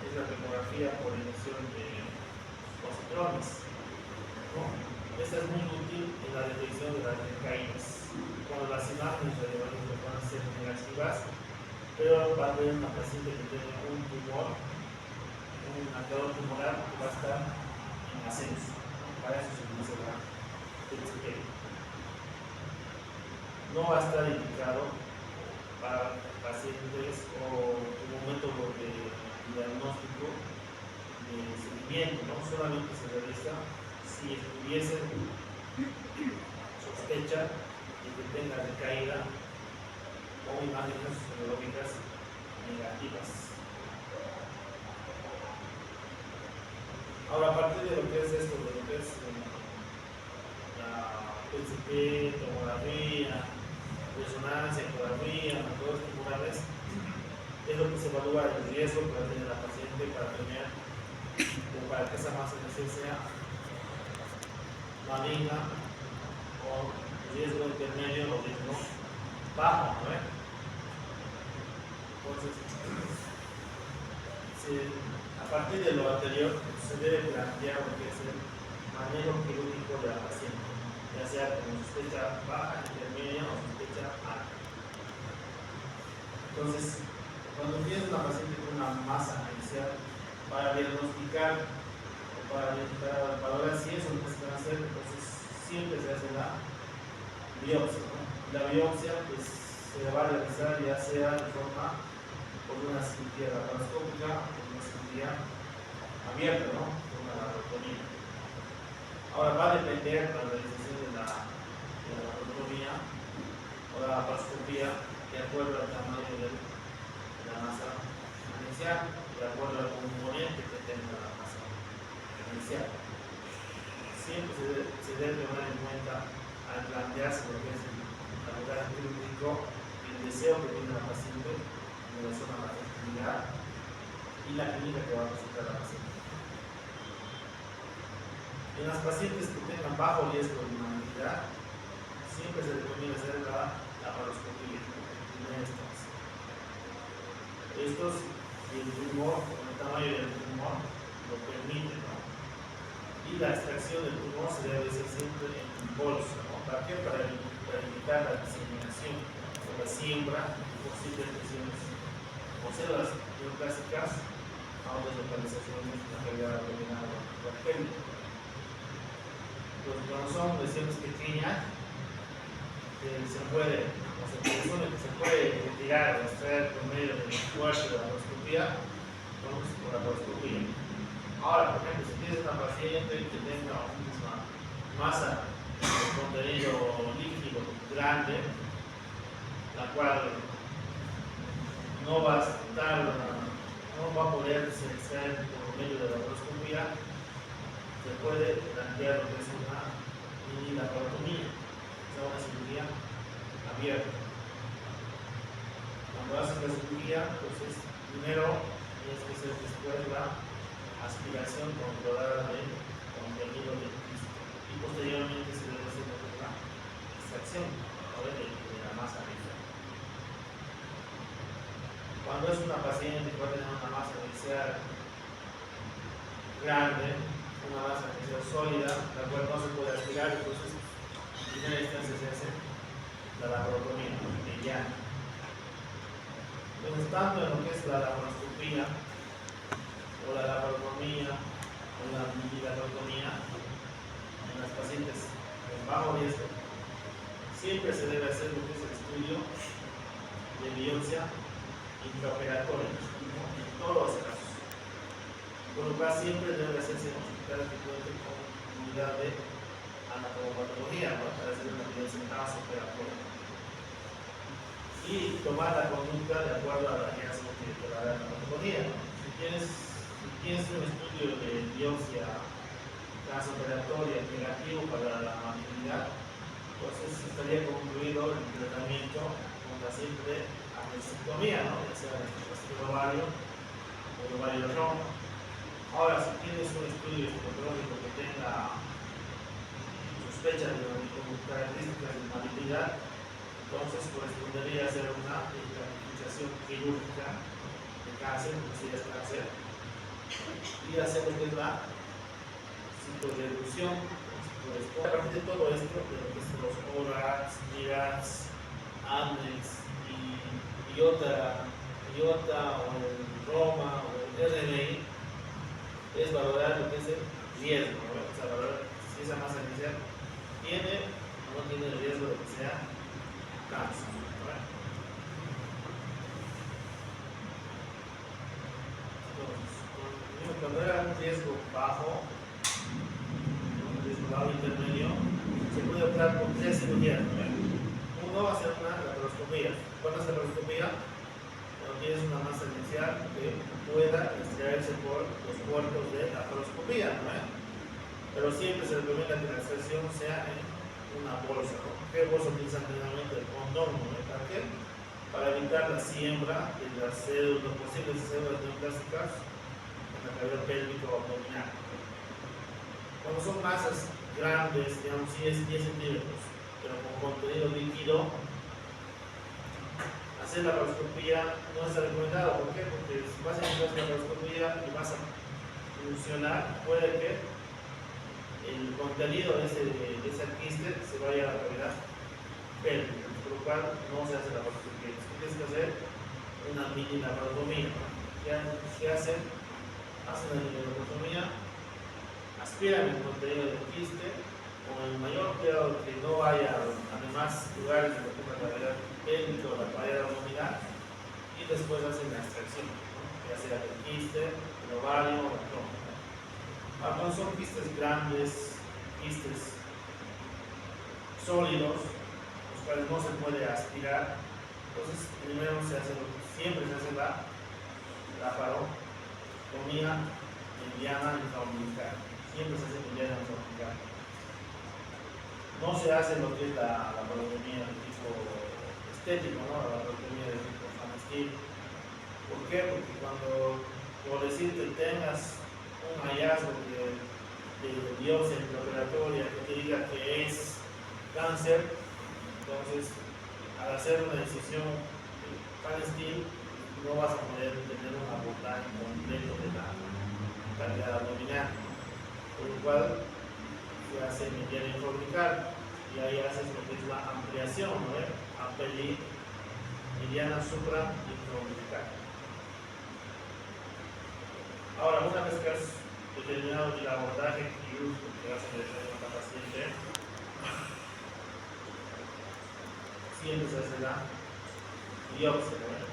es la tomografía por emisión de positrones, ¿no? Esta es muy útil en la detección de las recaídas, cuando las imágenes radiológicas van a ser negativas, pero va a haber una paciente que tiene un tumor un marcador tumoral que va a estar en ascenso. Para eso se utiliza la PET-CT. No va a estar indicado para pacientes o como método de diagnóstico de seguimiento, ¿no? Solamente se realiza si estuviese sospecha de que tenga recaída o imágenes neurológicas negativas. Ahora, a partir de lo que es esto, de lo que es la PET-CT, tomografía, resonancia, ecografía, métodos tumorales, es lo que se evalúa el riesgo para tener la paciente para tener o para que esa masa sea maligna o riesgo intermedio o riesgo bajo, ¿no? Entonces, a partir de lo anterior se debe plantear lo que es el manejo quirúrgico de la paciente, ya sea con sospecha baja, intermedia o sospecha alta. Entonces, cuando tienes una paciente con una masa inicial, para diagnosticar o para valorar si eso no se va a hacer, entonces siempre se hace la biopsia, ¿no? La biopsia pues, se va a realizar ya sea de forma por una cirugía laparoscópica o una cirugía abierta, ¿no? Por una laparotomía. Ahora va a depender la realización de la laparotomía o la laparoscopía de acuerdo al tamaño de la masa inicial, de acuerdo al componente que tenga la masa inicial. Siempre se debe tomar en cuenta al plantearse lo que es el abordaje quirúrgico, el deseo que tiene la paciente en relación a la fertilidad y la clínica que va a presentar la paciente. En las pacientes que tengan bajo riesgo de inmortalidad, siempre se recomienda hacer la laparoscopía en primera instancia. Estos, si el tumor, con el tamaño del tumor, lo permite, ¿no? Y la extracción del tumor se debe hacer siempre en bolsa, ¿no? ¿Para qué? Para evitar la diseminación o la siembra de posibles lesiones o células neoplásicas a otras localizaciones de la cavidad abdominal o bacteriana. Pues cuando son lesiones pequeñas, se puede, o se presume que se puede retirar o extraer por medio del esfuerzo de la laparoscopía, entonces por la laparoscopía. Ahora, por ejemplo, si tienes una paciente que tenga una masa de contenido líquido grande, la cual no va a poder extraer por medio de la laparoscopía, se puede plantear lo que es una mini laparotomía, o sea, una cirugía abierta. Cuando haces la cirugía, entonces primero tienes que hacer después la aspiración controlada del contenido del quisto y posteriormente se debe hacer la extracción de la masa inicial. Cuando es una paciente que va a tener una masa inicial grande, una masa inicial sólida, la cual no se puede aspirar, entonces en primera instancia se hace la laparotomía mediana. Entonces, tanto en lo que es la laparoscopía o la laparotomía o la laparotomía en las pacientes con bajo riesgo, siempre se debe hacer lo que es el estudio de biopsia intraoperatoria, ¿no? En todos los casos. Por lo cual siempre debe hacerse en hospitales que cuenten con unidad de anatomopatología, ¿no? Para hacer una biopsia transoperatoria y tomar la conducta de acuerdo a la hallazgo que te va a dar la patología, ¿no? Si tienes un estudio de biopsia transoperatoria negativo para la malignidad, entonces estaría concluido el tratamiento con la simple apendicectomía, ¿no? Ya sea el ovario o el ovario de Roma. Ahora, si tienes un estudio histopatológico que tenga sospecha de características de malignidad, entonces correspondería hacer una identificación quirúrgica de cáncer, si es cáncer, y hacer lo que es la citoreducción. A partir de todo esto, de lo que es los ORACs, MIRACs, AMNEX y IOTA o el ROMA o el RNI, es valorar lo que es el riesgo, ¿no? O sea, valorar si esa masa inicial tiene o no tiene el riesgo de que sea cáncer, ¿no? Entonces, cuando era un riesgo bajo, un riesgo bajo intermedio, se puede optar por 3 cirugías, ¿no? Uno va a ser una laparoscopía. ¿Cuál es la laparoscopía? Cuando tienes una masa inicial que pueda extraerse por los puertos de laparoscopía, ¿no? Pero siempre se recomienda que la extracción sea en una bolsa, ¿no? ¿Qué bolsa utilizan generalmente? El condón, ¿no? ¿Para qué? Para evitar la siembra de las células, posibles células neoplásticas en la cavidad pélvica o abdominal. Cuando son masas grandes, digamos, si es 10 centímetros, pero con contenido líquido, hacer la laparoscopía no está recomendado. ¿Por qué? Porque si vas a hacer la laparoscopía y vas a funcionar, puede que el contenido de esa quiste se vaya a la cavidad pélvica, por lo cual no se hace la laparoscopía. Tienes que hacer una mini laparoscopía, ¿no? ¿Qué hacen? Hacen la mini laparoscopía, aspiran el contenido del quiste con el mayor cuidado de que no vaya a demás lugares de la cavidad pélvica o la pared abdominal, y después hacen la extracción, ¿no? Ya sea el quiste, el ovario o el tronco. Cuando son quistes grandes, quistes sólidos, los cuales no se puede aspirar, entonces primero siempre se hace la laparoscopía mediana intraumbilical. Siempre se hace mediana intraumbilical. No se hace lo que es la laparoscopía de tipo estético, ¿no? La laparoscopía de tipo Hammerstein. ¿Por qué? Porque cuando, por decirte, tengas un hallazgo de biopsia intraoperatoria que te diga que es cáncer, entonces al hacer una decisión Hammerstein no vas a poder tener un abordaje completo de la cavidad abdominal, por lo cual se hace mediana intraumbilical y ahí haces lo que es la ampliación, ¿no? Ampliar mediana supra intraumbilical. Ahora, una vez que has determinado el abordaje quirúrgico que vas a realizar con la paciente, siempre se hace la biopsia, ¿no?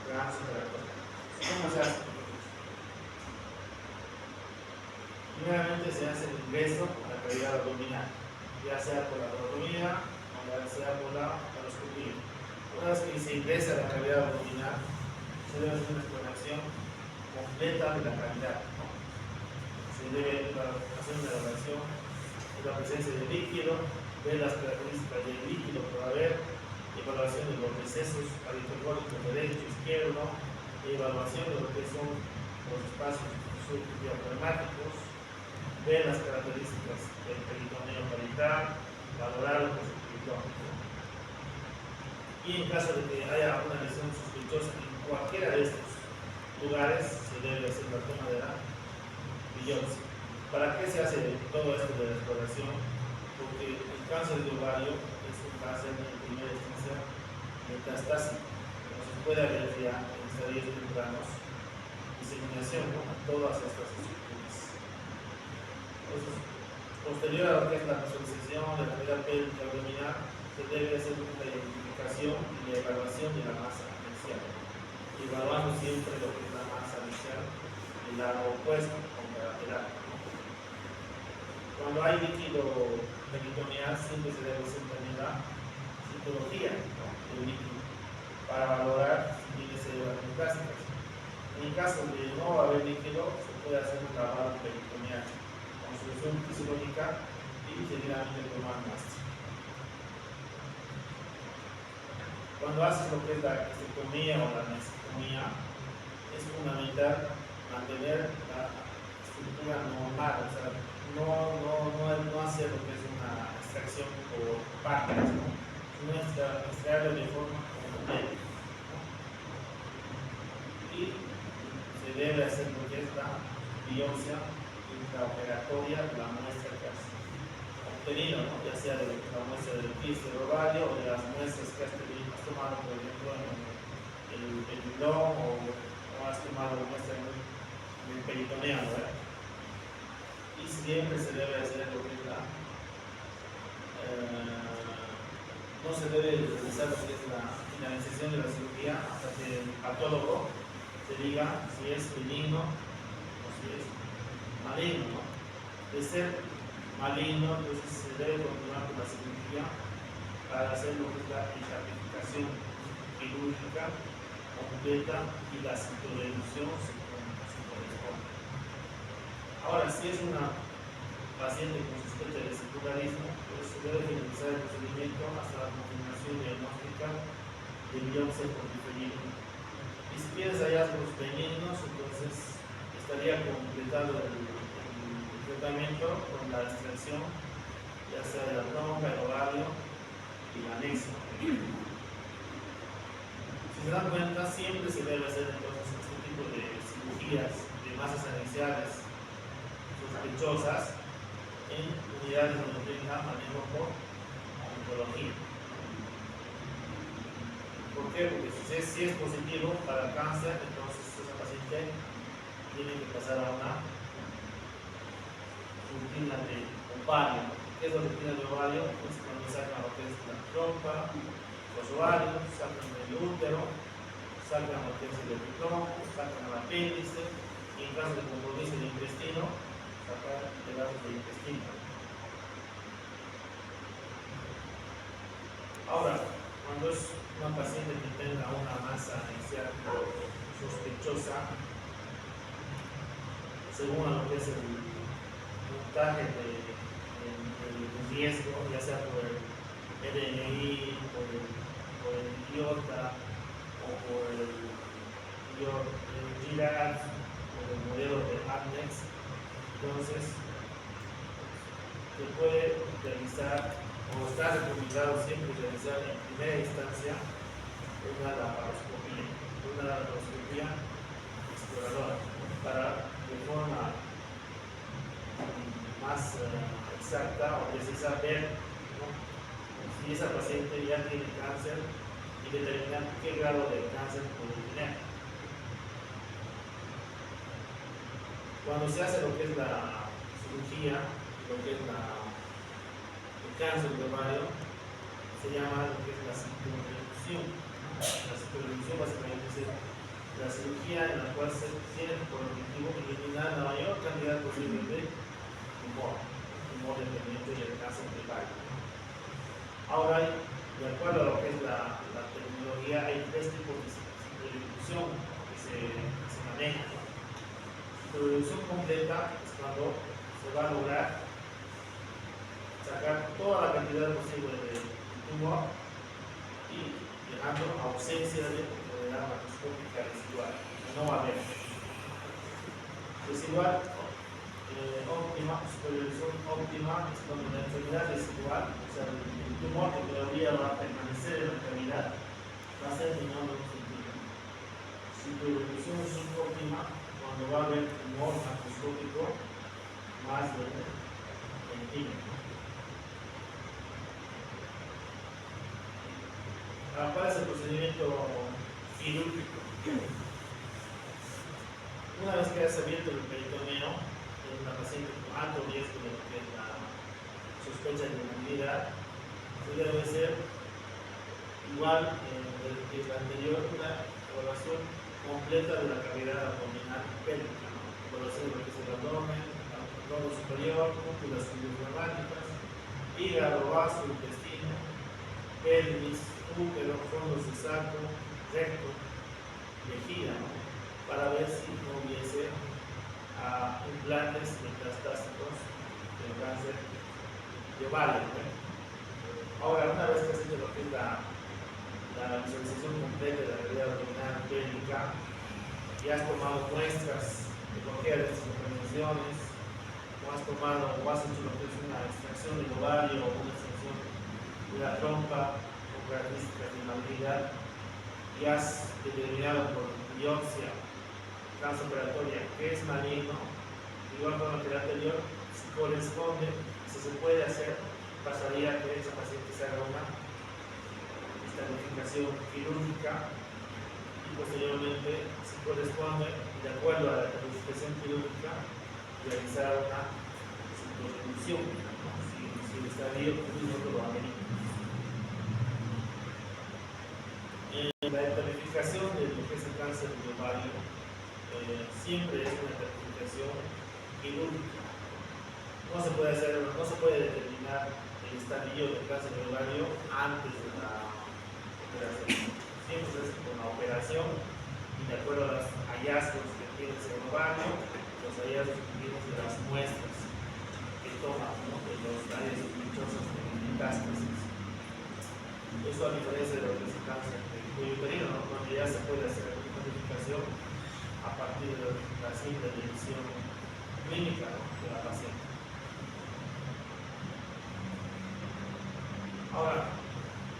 ¿Cómo se hace? Primeramente se hace el ingreso a la cavidad abdominal, ya sea por la laparoscopía o ya sea por la laparoscopía. Una vez que se ingresa a la cavidad abdominal, se debe hacer una exploración completa de la cavidad, ¿no? Se debe hacer una evaluación de la presencia de líquido, ver las características del líquido que va a haber, evaluación de los recesos hidrogónicos derecho, izquierdo, evaluación de lo que son los espacios subdiafragmáticos, ver las características del peritoneo parietal, valorar lo que es el peritoneo. Y en caso de que haya una lesión sospechosa en cualquiera de estos lugares, se debe hacer la toma de la biopsia. ¿Para qué se hace todo esto de la exploración? Porque el cáncer de ovario es un cáncer en primera instancia metastásico. Entonces puede haber ya en estadios tempranos diseminación, ¿no? A todas estas estructuras. Entonces, posterior a lo que es la visualización de la cavidad pélvica abdominal, se debe hacer la identificación y la evaluación de la masa inicial, evaluando siempre lo que es la masa inicial del lado opuesto contra el arco. Cuando hay líquido peritoneal, siempre se debe hacer también la citología, ¿no? Del líquido para valorar si tiene células neoplásticas. En caso de no haber líquido, se puede hacer un lavado peritoneal con solución fisiológica y seguidamente tomar muestra. Cuando haces lo que es la estectomía o la mastectomía, es fundamental mantener la estructura normal, o sea, no hacer lo que es una extracción por partes, ¿no? Sino extraerlo de forma completa, ¿no? Y se debe hacer lo que es la biopsia intraoperatoria de la muestra que has obtenido, ¿no? Ya sea de la muestra del quiste del ovario o de las muestras que has tomado, por ejemplo, en el pilón o has tomado muestra en el peritoneal, ¿verdad? Y siempre se debe hacer lo que es no se debe realizar lo que es la finalización de la cirugía hasta que el patólogo te diga si es benigno o si es maligno, ¿no? De ser maligno, entonces se debe continuar con la cirugía para hacer lo que es la estratificación quirúrgica completa y la cinturreducción si corresponde. Ahora, si es una paciente con sospecha de secundarismo, pues se debe finalizar el procedimiento hasta la confirmación diagnóstica de biopsia por diferido. Y si tienes hallazgos benignos, entonces estaría completado el tratamiento con la extracción, ya sea de la trompa, el ovario y el anexo. Si se dan cuenta, siempre se debe hacer entonces este tipo de cirugías de masas anexiales sospechosas en unidades donde tenga manejo por oncología. ¿Por qué? Porque si es positivo para cáncer, entonces esa paciente tiene que pasar a una rutina de ovario. ¿Qué es la rutina de ovario? Pues cuando sacan lo que es la trompa, los ovarios, sacan el útero, sacan lo que es el epitronco, sacan el apéndice y en caso de compromiso del intestino, sacar pedazos del intestino. Ahora, cuando es una paciente que tenga una masa anexial sospechosa, según lo que es el puntaje de riesgo, ya sea por el RNI, por el IOTA o por el GIRAD, por el modelo de ADNEX, entonces se puede realizar o está recomendado siempre realizar en primera instancia una laparoscopía exploradora para de forma más exacta o precisa ver, ¿no?, si esa paciente ya tiene cáncer y determinar qué grado de cáncer puede tener. Cuando se hace lo que es la cirugía, lo que es el cáncer de ovario, se llama lo que es la cinturreducción. La cinturreducción básicamente es la cirugía en la cual se tiene por objetivo eliminar la mayor cantidad posible de tumor dependiente del cáncer de ovario. Ahora, de acuerdo a lo que es la tecnología, hay tres tipos de cinturreducción que se manejan. La reducción completa es cuando se va a lograr sacar toda la cantidad posible de tumor y dejando ausencia de enfermedad macroscópica residual, no va a haber. Residual óptima, supervisión óptima es cuando la enfermedad residual, o sea, el tumor que todavía va a permanecer en la cavidad, va a ser menor de un centímetro. Supervisión subóptima, cuando va a haber tumor macroscópico más de un centímetro. ¿Cuál es el procedimiento quirúrgico? Una vez que has abierto el peritoneo en una paciente con alto riesgo de lo que es la sospecha de malignidad, se debe hacer igual que la anterior, una evaluación completa de la cavidad abdominal pélvica, ¿no? Evaluación de lo que es el abdomen, abdomen superior, cúpulas subaracnoides, hígado, vaso, intestino, pelvis, útero, fondo de saco, recto, vejiga, ¿no?, para ver si no hubiese implantes metastásicos del cáncer de ovario, ¿no? Ahora, una vez que has hecho lo que es la visualización completa de la cavidad abdominal pélvica y has tomado muestras de cualquiera de estas localizaciones, o has tomado o has hecho lo que es una extracción del ovario o una extracción de la trompa con características de malignidad y has determinado por biopsia transoperatoria que es maligno, igual con lo que el anterior, si corresponde, si se puede hacer, pasaría a que esa paciente se haga una estadificación quirúrgica y posteriormente, si corresponde, examen y de acuerdo a la clasificación quirúrgica realizar una resolución si el estadio no lo amerita. La clasificación de lo que es el cáncer de ovario siempre es una clasificación quirúrgica. No se puede determinar el estadio del cáncer de ovario antes de la operación. Siempre es con la operación y de acuerdo a los hallazgos que tiene el ovario, los hallazgos que tienen de las muestras que toman, ¿no?, de los áreas sospechosas de metástasis. Eso a diferencia de lo que es el cáncer de cuello uterino, ¿no?, donde ya se puede hacer una identificación a partir de la simple dirección clínica, ¿no?, de la paciente. Ahora,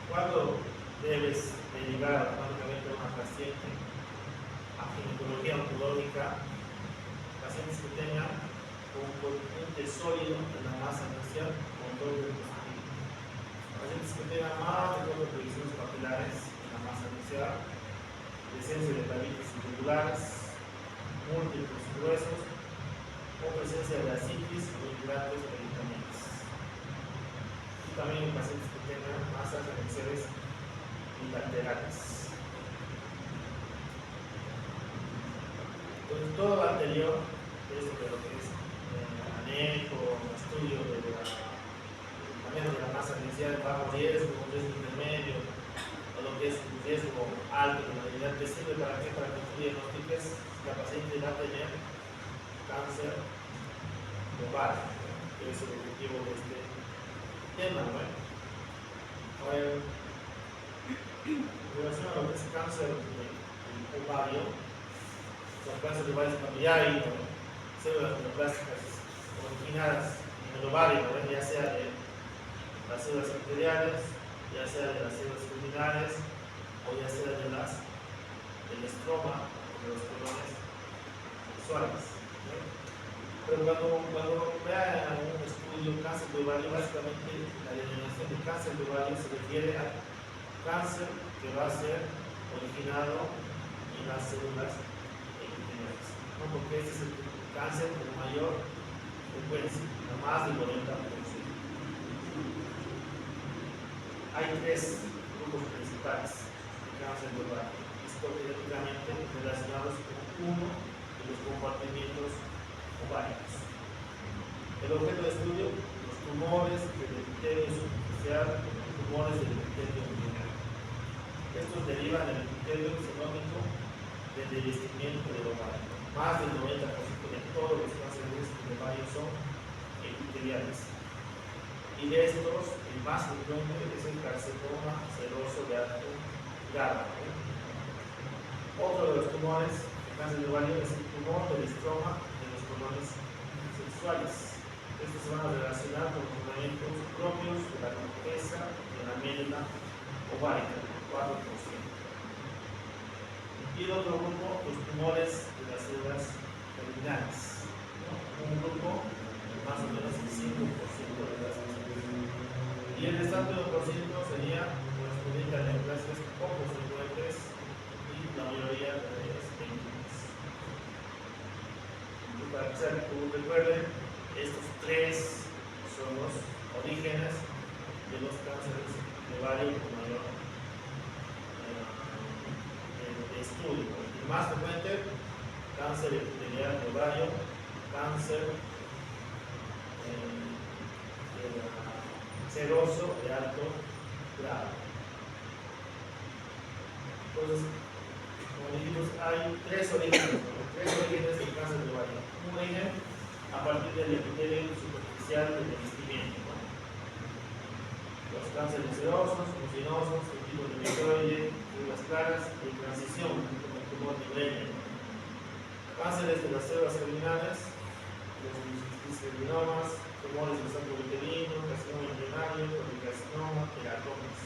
¿cuándo debes derivar automáticamente a una paciente a ginecología oncológica? Pacientes que tengan un coeficiente sólido en la masa inicial con doble positivo. Pacientes que tengan más de 4 proyecciones papilares en la masa inicial, presencia de tabiques irregulares, múltiples gruesos o presencia de ascitis o implantes peritoniales. Y también pacientes que tengan masas iniciales bilaterales. Entonces, todo lo anterior, esto de lo que es manejo, estudio de la masa inicial, bajo riesgo, un riesgo intermedio, o lo que es un riesgo alto de malignidad, te sirve para que tú diagnostiques si la paciente va a tener cáncer de ovario, que es el objetivo de este tema, ¿no? En relación a lo que es cáncer de ovario, los cánceres de ovario familiares, ¿no?, células neoplásticas originadas en el ovario, ¿no?, ya sea de las células epiteliales, ya sea de las células germinales o ya sea del estroma o de los colones sexuales, ¿no? Pero cuando vean un estudio cáncer de ovario, básicamente la denominación de cáncer de ovario se refiere a cáncer que va a ser originado en las células epiteliales, ¿no?, porque este es el cáncer con mayor frecuencia, más del 90%. Hay tres grupos principales de cáncer de ovario, histológicamente relacionados con uno de los compartimientos ováricos. El objeto de estudio, los tumores del epitelio superficial, los tumores del epitelio urinary. Estos derivan del epitelio xenómico del revestimiento del ovario. Más del 90% de todos los cánceres de ovario son epiteliales. Y de estos, el más frecuente es el carcinoma seroso de alto grado. Otro de los tumores de cáncer de ovario es el tumor del estroma de los colones sexuales. Estos se van a relacionar con los fundamentos propios de la corteza de la médula ovárica, 4%. Y el otro grupo, los tumores de las células germinales, ¿no?, un grupo de más o menos el 5% de las células. Y el restante 1% sería correspondiente a neoplasias poco frecuentes y la mayoría de ellas benignas. Y para que como recuerden, estos tres son los orígenes de los cánceres de ovario con mayor de estudio. El más frecuente, cáncer epitelial de ovario, cáncer seroso de alto grado. Entonces, como dijimos, hay tres orígenes del cáncer de ovario. Un origen a partir del epitelio superficial del revestimiento, ¿no?, los cánceres serosos, mucinosos, el tipo de microide, células claras y transición, como el tumor de Brenner. Cánceres de las células germinales, los discerminomas, tumores del saco uterino, carcinoma embrionario, colicarcinoma, teratomas.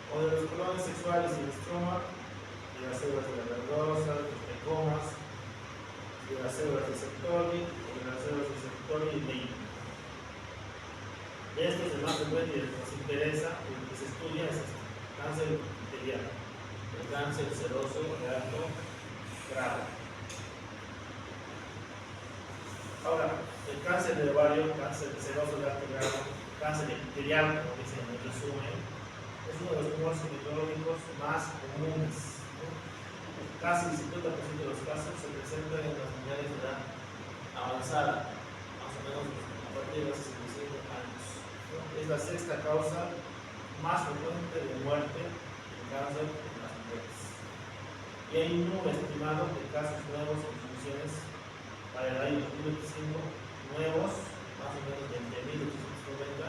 O de los colones sexuales y el estroma, de las células de la verdosa, de los tecomas, de las células de Sertoli, o de las células de Sertoli y Leydig. De estos, el más frecuente y el que nos interesa, el que se estudia es este, cáncer epitelial, el cáncer seroso de alto grado. Ahora, el cáncer de ovario, cáncer de seroso de alto grado, cáncer epitelial, como dicen en el resumen, es uno de los tumores ginecológicos más comunes, ¿no? Casi el 50% de los casos se presentan en las unidades de edad avanzada, más o menos a partir de los 65 años, ¿no? Es la sexta causa más frecuente de muerte en cáncer en las mujeres. Y hay un número estimado de casos nuevos en funciones para el año 2025, nuevos, más o menos 20.890,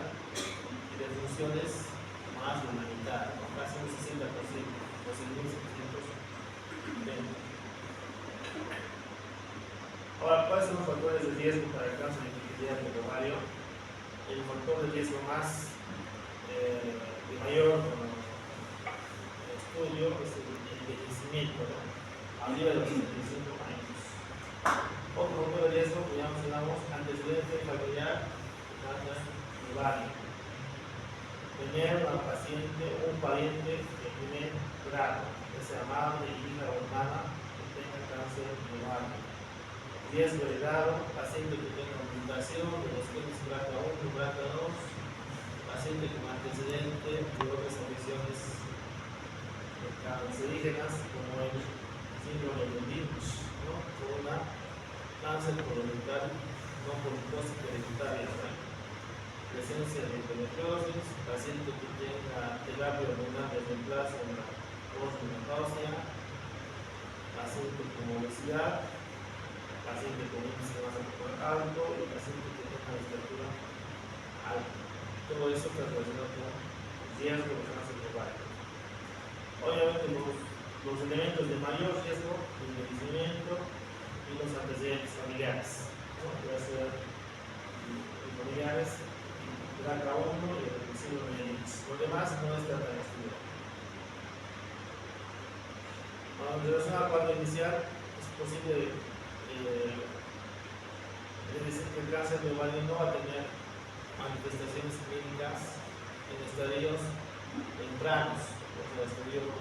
y de funciones más de la mitad, ¿no? Casi un 60%, 12.720. Ahora, ¿cuáles son los factores de riesgo para el cáncer epitelial del ovario? El factor de riesgo más de mayor estudio es el envejecimiento, ¿no? Arriba de los 75 años. Otro factor de riesgo que ya mencionamos, antecedente familiar de cáncer de ovario. Tener una paciente o un pariente de primer grado, que sea madre, hija o hermana, que tenga cáncer de ovario. Riesgo heredado, paciente que tenga mutación de los genes BRCA1 y BRCA2, paciente con antecedente de otras afecciones cancerígenas como el síndrome de Lynch, ¿no? O una cáncer colorectal no politóxico hereditaria, ¿no? Presencia de endometriosis, paciente que tenga terapia hormonal de reemplazo en la posmenopausia, paciente con obesidad, paciente con índice de masa corporal alto y paciente que tenga una estatura alta. Todo eso está relacionado con riesgo de cáncer de ovario. Obviamente los elementos de mayor riesgo, el envejecimiento y los antecedentes familiares, ¿no? Puede ser familiares, BRCA1 y el síndrome de Lynch. Lo demás no está tan estudiado. En relación al cuadro inicial, es posible decir que el cáncer de ovario no va a tener manifestaciones clínicas en estadios tempranos, o sea, estadio 2.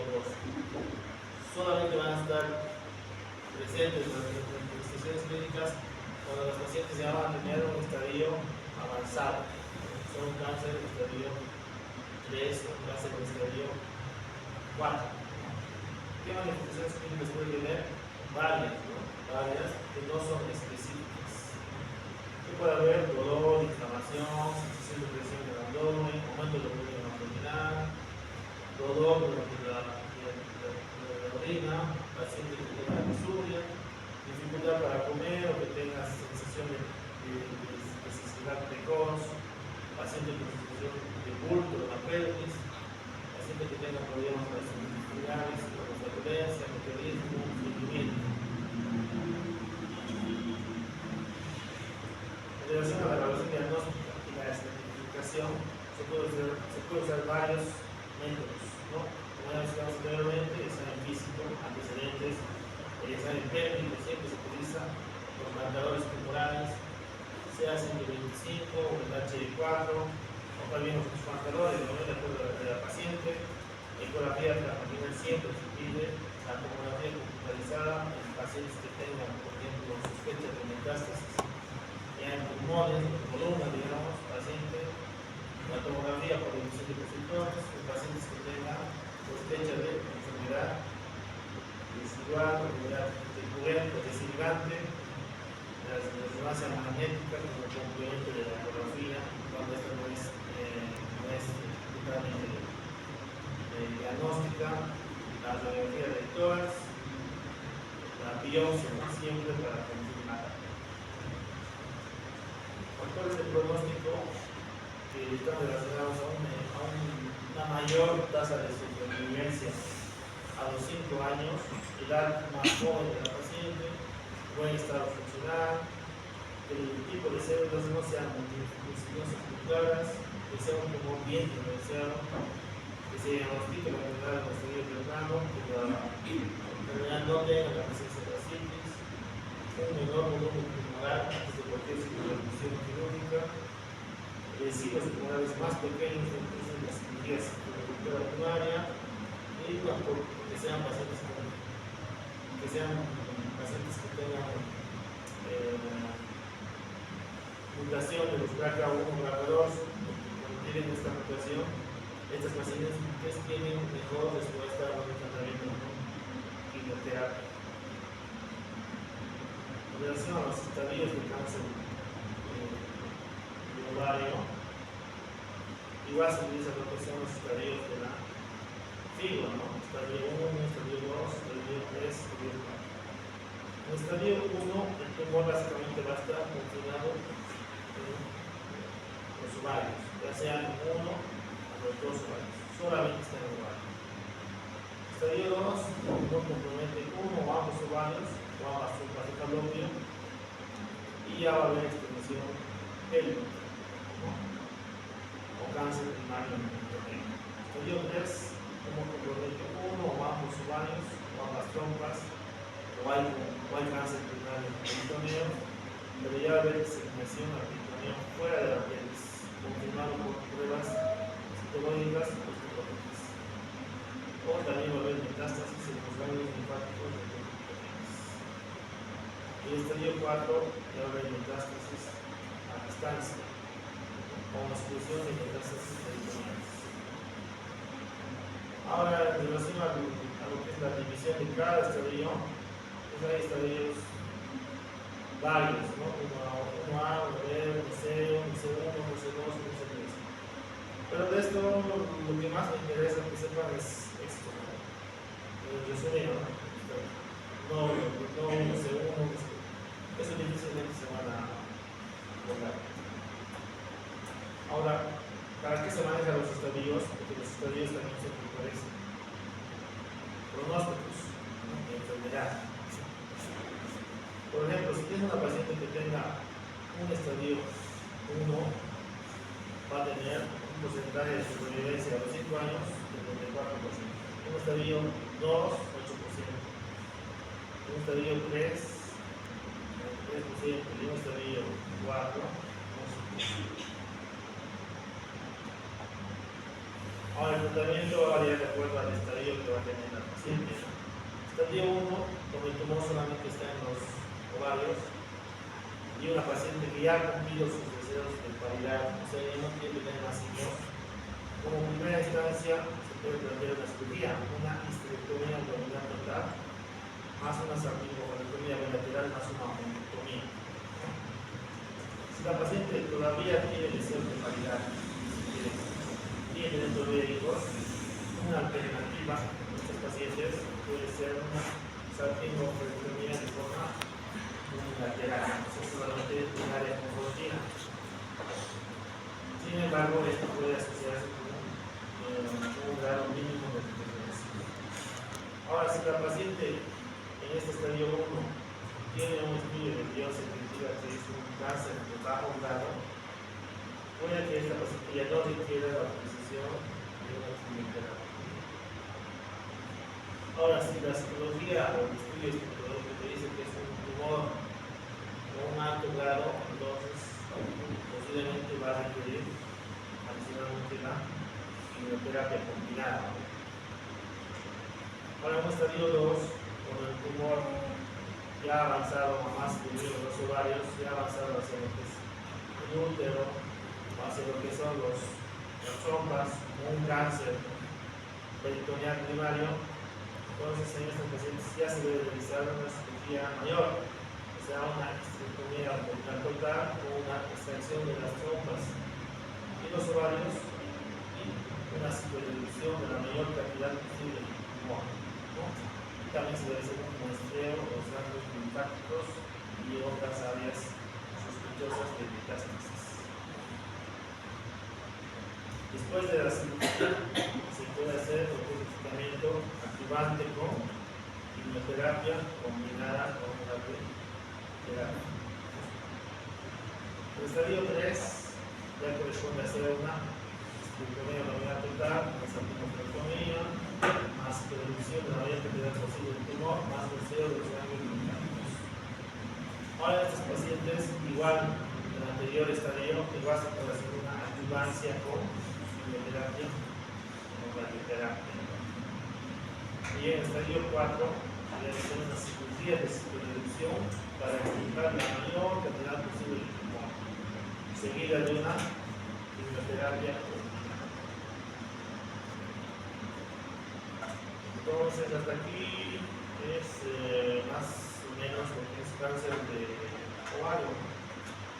Solamente van a estar presentes las manifestaciones clínicas cuando los pacientes ya van a tener un estadio avanzado. Son un cáncer de estadio 3 o cáncer de estadio 4. ¿Qué manifestaciones clínicas puede tener? Varias, ¿no? Varias que no son específicas. ¿Qué puede haber? Dolor, inflamación, sensación de presión en el abdomen, aumento de la volumen abdominal, dolor durante la orina, paciente que tenga disuria, dificultad para comer o que tenga sensación de necesidad precoz, paciente con sensación de bulto de la pelvis, paciente que tenga problemas gastrointestinales, como flatulencia, meteorismo, estreñimiento. En relación a la evaluación diagnóstica y la estratificación, se puede usar varios métodos, ¿no? Como ya mencionamos anteriormente, el examen físico, antecedentes, el examen técnico siempre se utiliza los marcadores tumorales, sea 125 o el H4, o también los marcadores de acuerdo a la paciente. Ecografía transvaginal siempre se pide, la tomografía computarizada en pacientes que tengan, por ejemplo, sospecha de metástasis en pulmones, en columna, digamos, paciente, la tomografía por inducción de receptores, en pacientes que tengan sospecha de enfermedad residual, enfermedad recurrente, desilgante, la resonancia magnética como complemento de la ecografía, cuando esta no es totalmente diagnóstica, la radiografía de tórax, la biopsia, siempre para confirmar. Factores de pronóstico que están relacionados a una mayor tasa de supervivencia a los 5 años, edad más joven de la paciente, buen estado funcional, que el tipo de células no sean multinucleosas, que sea un tumor bien diferenciado, que se diagnostique la enfermedad de los estudios del ramo, que la enfermedad no tenga la presencia de ascitis, un menor volumen tumoral antes de cualquier cirugía quirúrgica, signos tumorales más pequeños incluso en las cirugías de la primaria, y que sean pacientes que tengan mutación de los BRCA1, BRCA2, cuando tienen esta mutación, estas pacientes tienen mejor respuesta a un tratamiento con quimioterapia. En relación a los estadios de cáncer de ovario, igual se utiliza lo que son los estadios de la fibra, ¿no? Estadio 1, estadio 2, estadio 3, estadio 4. En el estadio 1, el tumor básicamente va a estar confinado en los ovarios, ya sean uno o los dos ovarios, solamente está en el ovario. Estadio 2, el tumor compromete uno o ambos ovarios o ambas trompas de falopio y ya va a haber extensión pélvica, ¿no? O cáncer primario en el peritoneum. Estadio 3, como compromete uno o ambos ovarios o ambas trompas, o hay cáncer primario en el peritoneum, pero ya va a haber extensión al peritoneum fuera de la pelvis, confirmado por pruebas citológicas o histológicas. O también va a haber metástasis en los ganglios linfáticos del peritoneum. Y el estadio 4 ya va a haber metástasis a distancia, con exclusión de metástasis peritoneales. Ahora, en relación a lo que es la división de cada estadio, pues hay estadios varios, ¿no? 1A, 1B, 1C, 1C1, 1C2, 1C3. Pero de esto, lo que más me interesa que sepan es esto, ¿no? Resumido, ¿no? No 1C1, eso difícilmente se van a lograr. Ahora, ¿para qué se manejan los estadios? Porque los estadios también son factores pronósticos, ¿no? De enfermedad. Por ejemplo, si tienes una paciente que tenga un estadio 1, va a tener un porcentaje de supervivencia a los 5 años del 34%. Un estadio 2, 8%. Un estadio 3, 3%. Y un estadio 4, 11%. Ahora, el tratamiento varía de acuerdo al estadio que va a tener la paciente. Estadio 1, donde el tumor solamente está en los ovarios, y una paciente que ya ha cumplido sus deseos de paridad, o sea, ya no quiere tener más hijos. Como primera instancia, se puede plantear una cirugía, una histerectomía abdominal total, más una salpingofalectomía bilateral, más una omentectomía. Si la paciente todavía tiene deseos de paridad, tiene dentro de hijos, una alternativa en estos pacientes puede ser una salpingofalectomía de forma unilateral, o sea, solamente un área con rutina. Sin embargo, esto puede asociarse con un grado mínimo de intervención. Ahora, si la paciente en este estadio 1 tiene un estudio de biopsia que diga que es un cáncer de bajo grado, puede que esta paciente ya no requiera la utilización de una quimioterapia. Ahora, si la psicología o el estudio psicológico te dice que es un tumor con un alto grado, entonces posiblemente va a requerir adicionalmente la quimioterapia combinada. Ahora, en un estadio 2, con el tumor ya avanzado a más de los ovarios, ya avanzado hacia lo que es el útero, hacia lo que son las trompas, un cáncer peritoneal primario, entonces en estos pacientes ya se debe realizar una cirugía mayor, o sea, una histerectomía abdominal total o una extracción de las trompas y los ovarios y una psicoreducción de la mayor cantidad posible de tumor, ¿no? Y también se debe hacer un muestreo de los ganglios linfáticos y otras áreas sospechosas de metástasis. Después de la cirugía se puede hacer lo que es el tratamiento activante con quimioterapia combinada con radioterapia. El estadio 3 ya corresponde a hacer una histerectomía abdominal total, una salpingofalectomía, más reducción de la mayor cantidad posible del tumor, más muestreo de los ganglios linfáticos. Ahora, estos pacientes, igual en el anterior estadio, igual se puede hacer una adjuvancia con quimioterapia o radioterapia. Y en el estadio 4 realizar una cirugía de psicoreducción para extirpar la mayor cantidad posible de tumor. seguida de una quimioterapia. Entonces, hasta aquí es más o menos lo que es cáncer de ovario.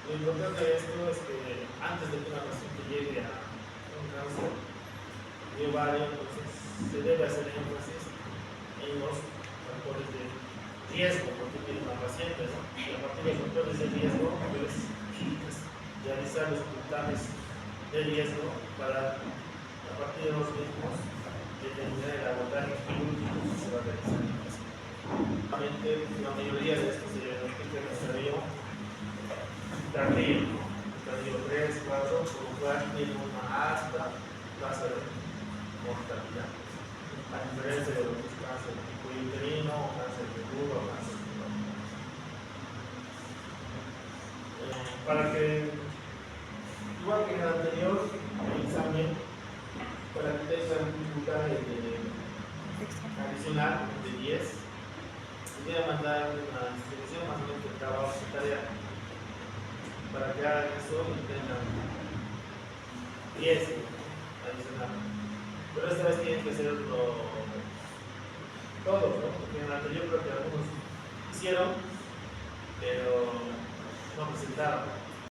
Lo importante de esto es que antes de que una paciente llegue a un cáncer de ovario, entonces se debe hacer énfasis en los factores de riesgo, porque tiene una paciente, ¿no? Y a partir de los factores de riesgo, pues realizar los puntajes de riesgo para, a partir de los mismos, determinar el abordaje quirúrgico que se va a realizar en la paciente. Obviamente, la mayoría de estos se diagnostican en estadio tardío, estadio 3, 4, por lo cual tiene una alta tasa de mortalidad, a diferencia de lo que es cáncer tipo uterino, cáncer de vulva o cáncer de mama. Para que, igual que en el anterior examen, para que tengan un puntaje adicional de 10, les voy a mandar una distribución más o menos de trabajo de tarea para que hagan eso y tengan 10 adicional. Pero esta vez tienen que hacerlo todos, ¿no? Porque en el anterior creo que algunos hicieron, pero no presentaron.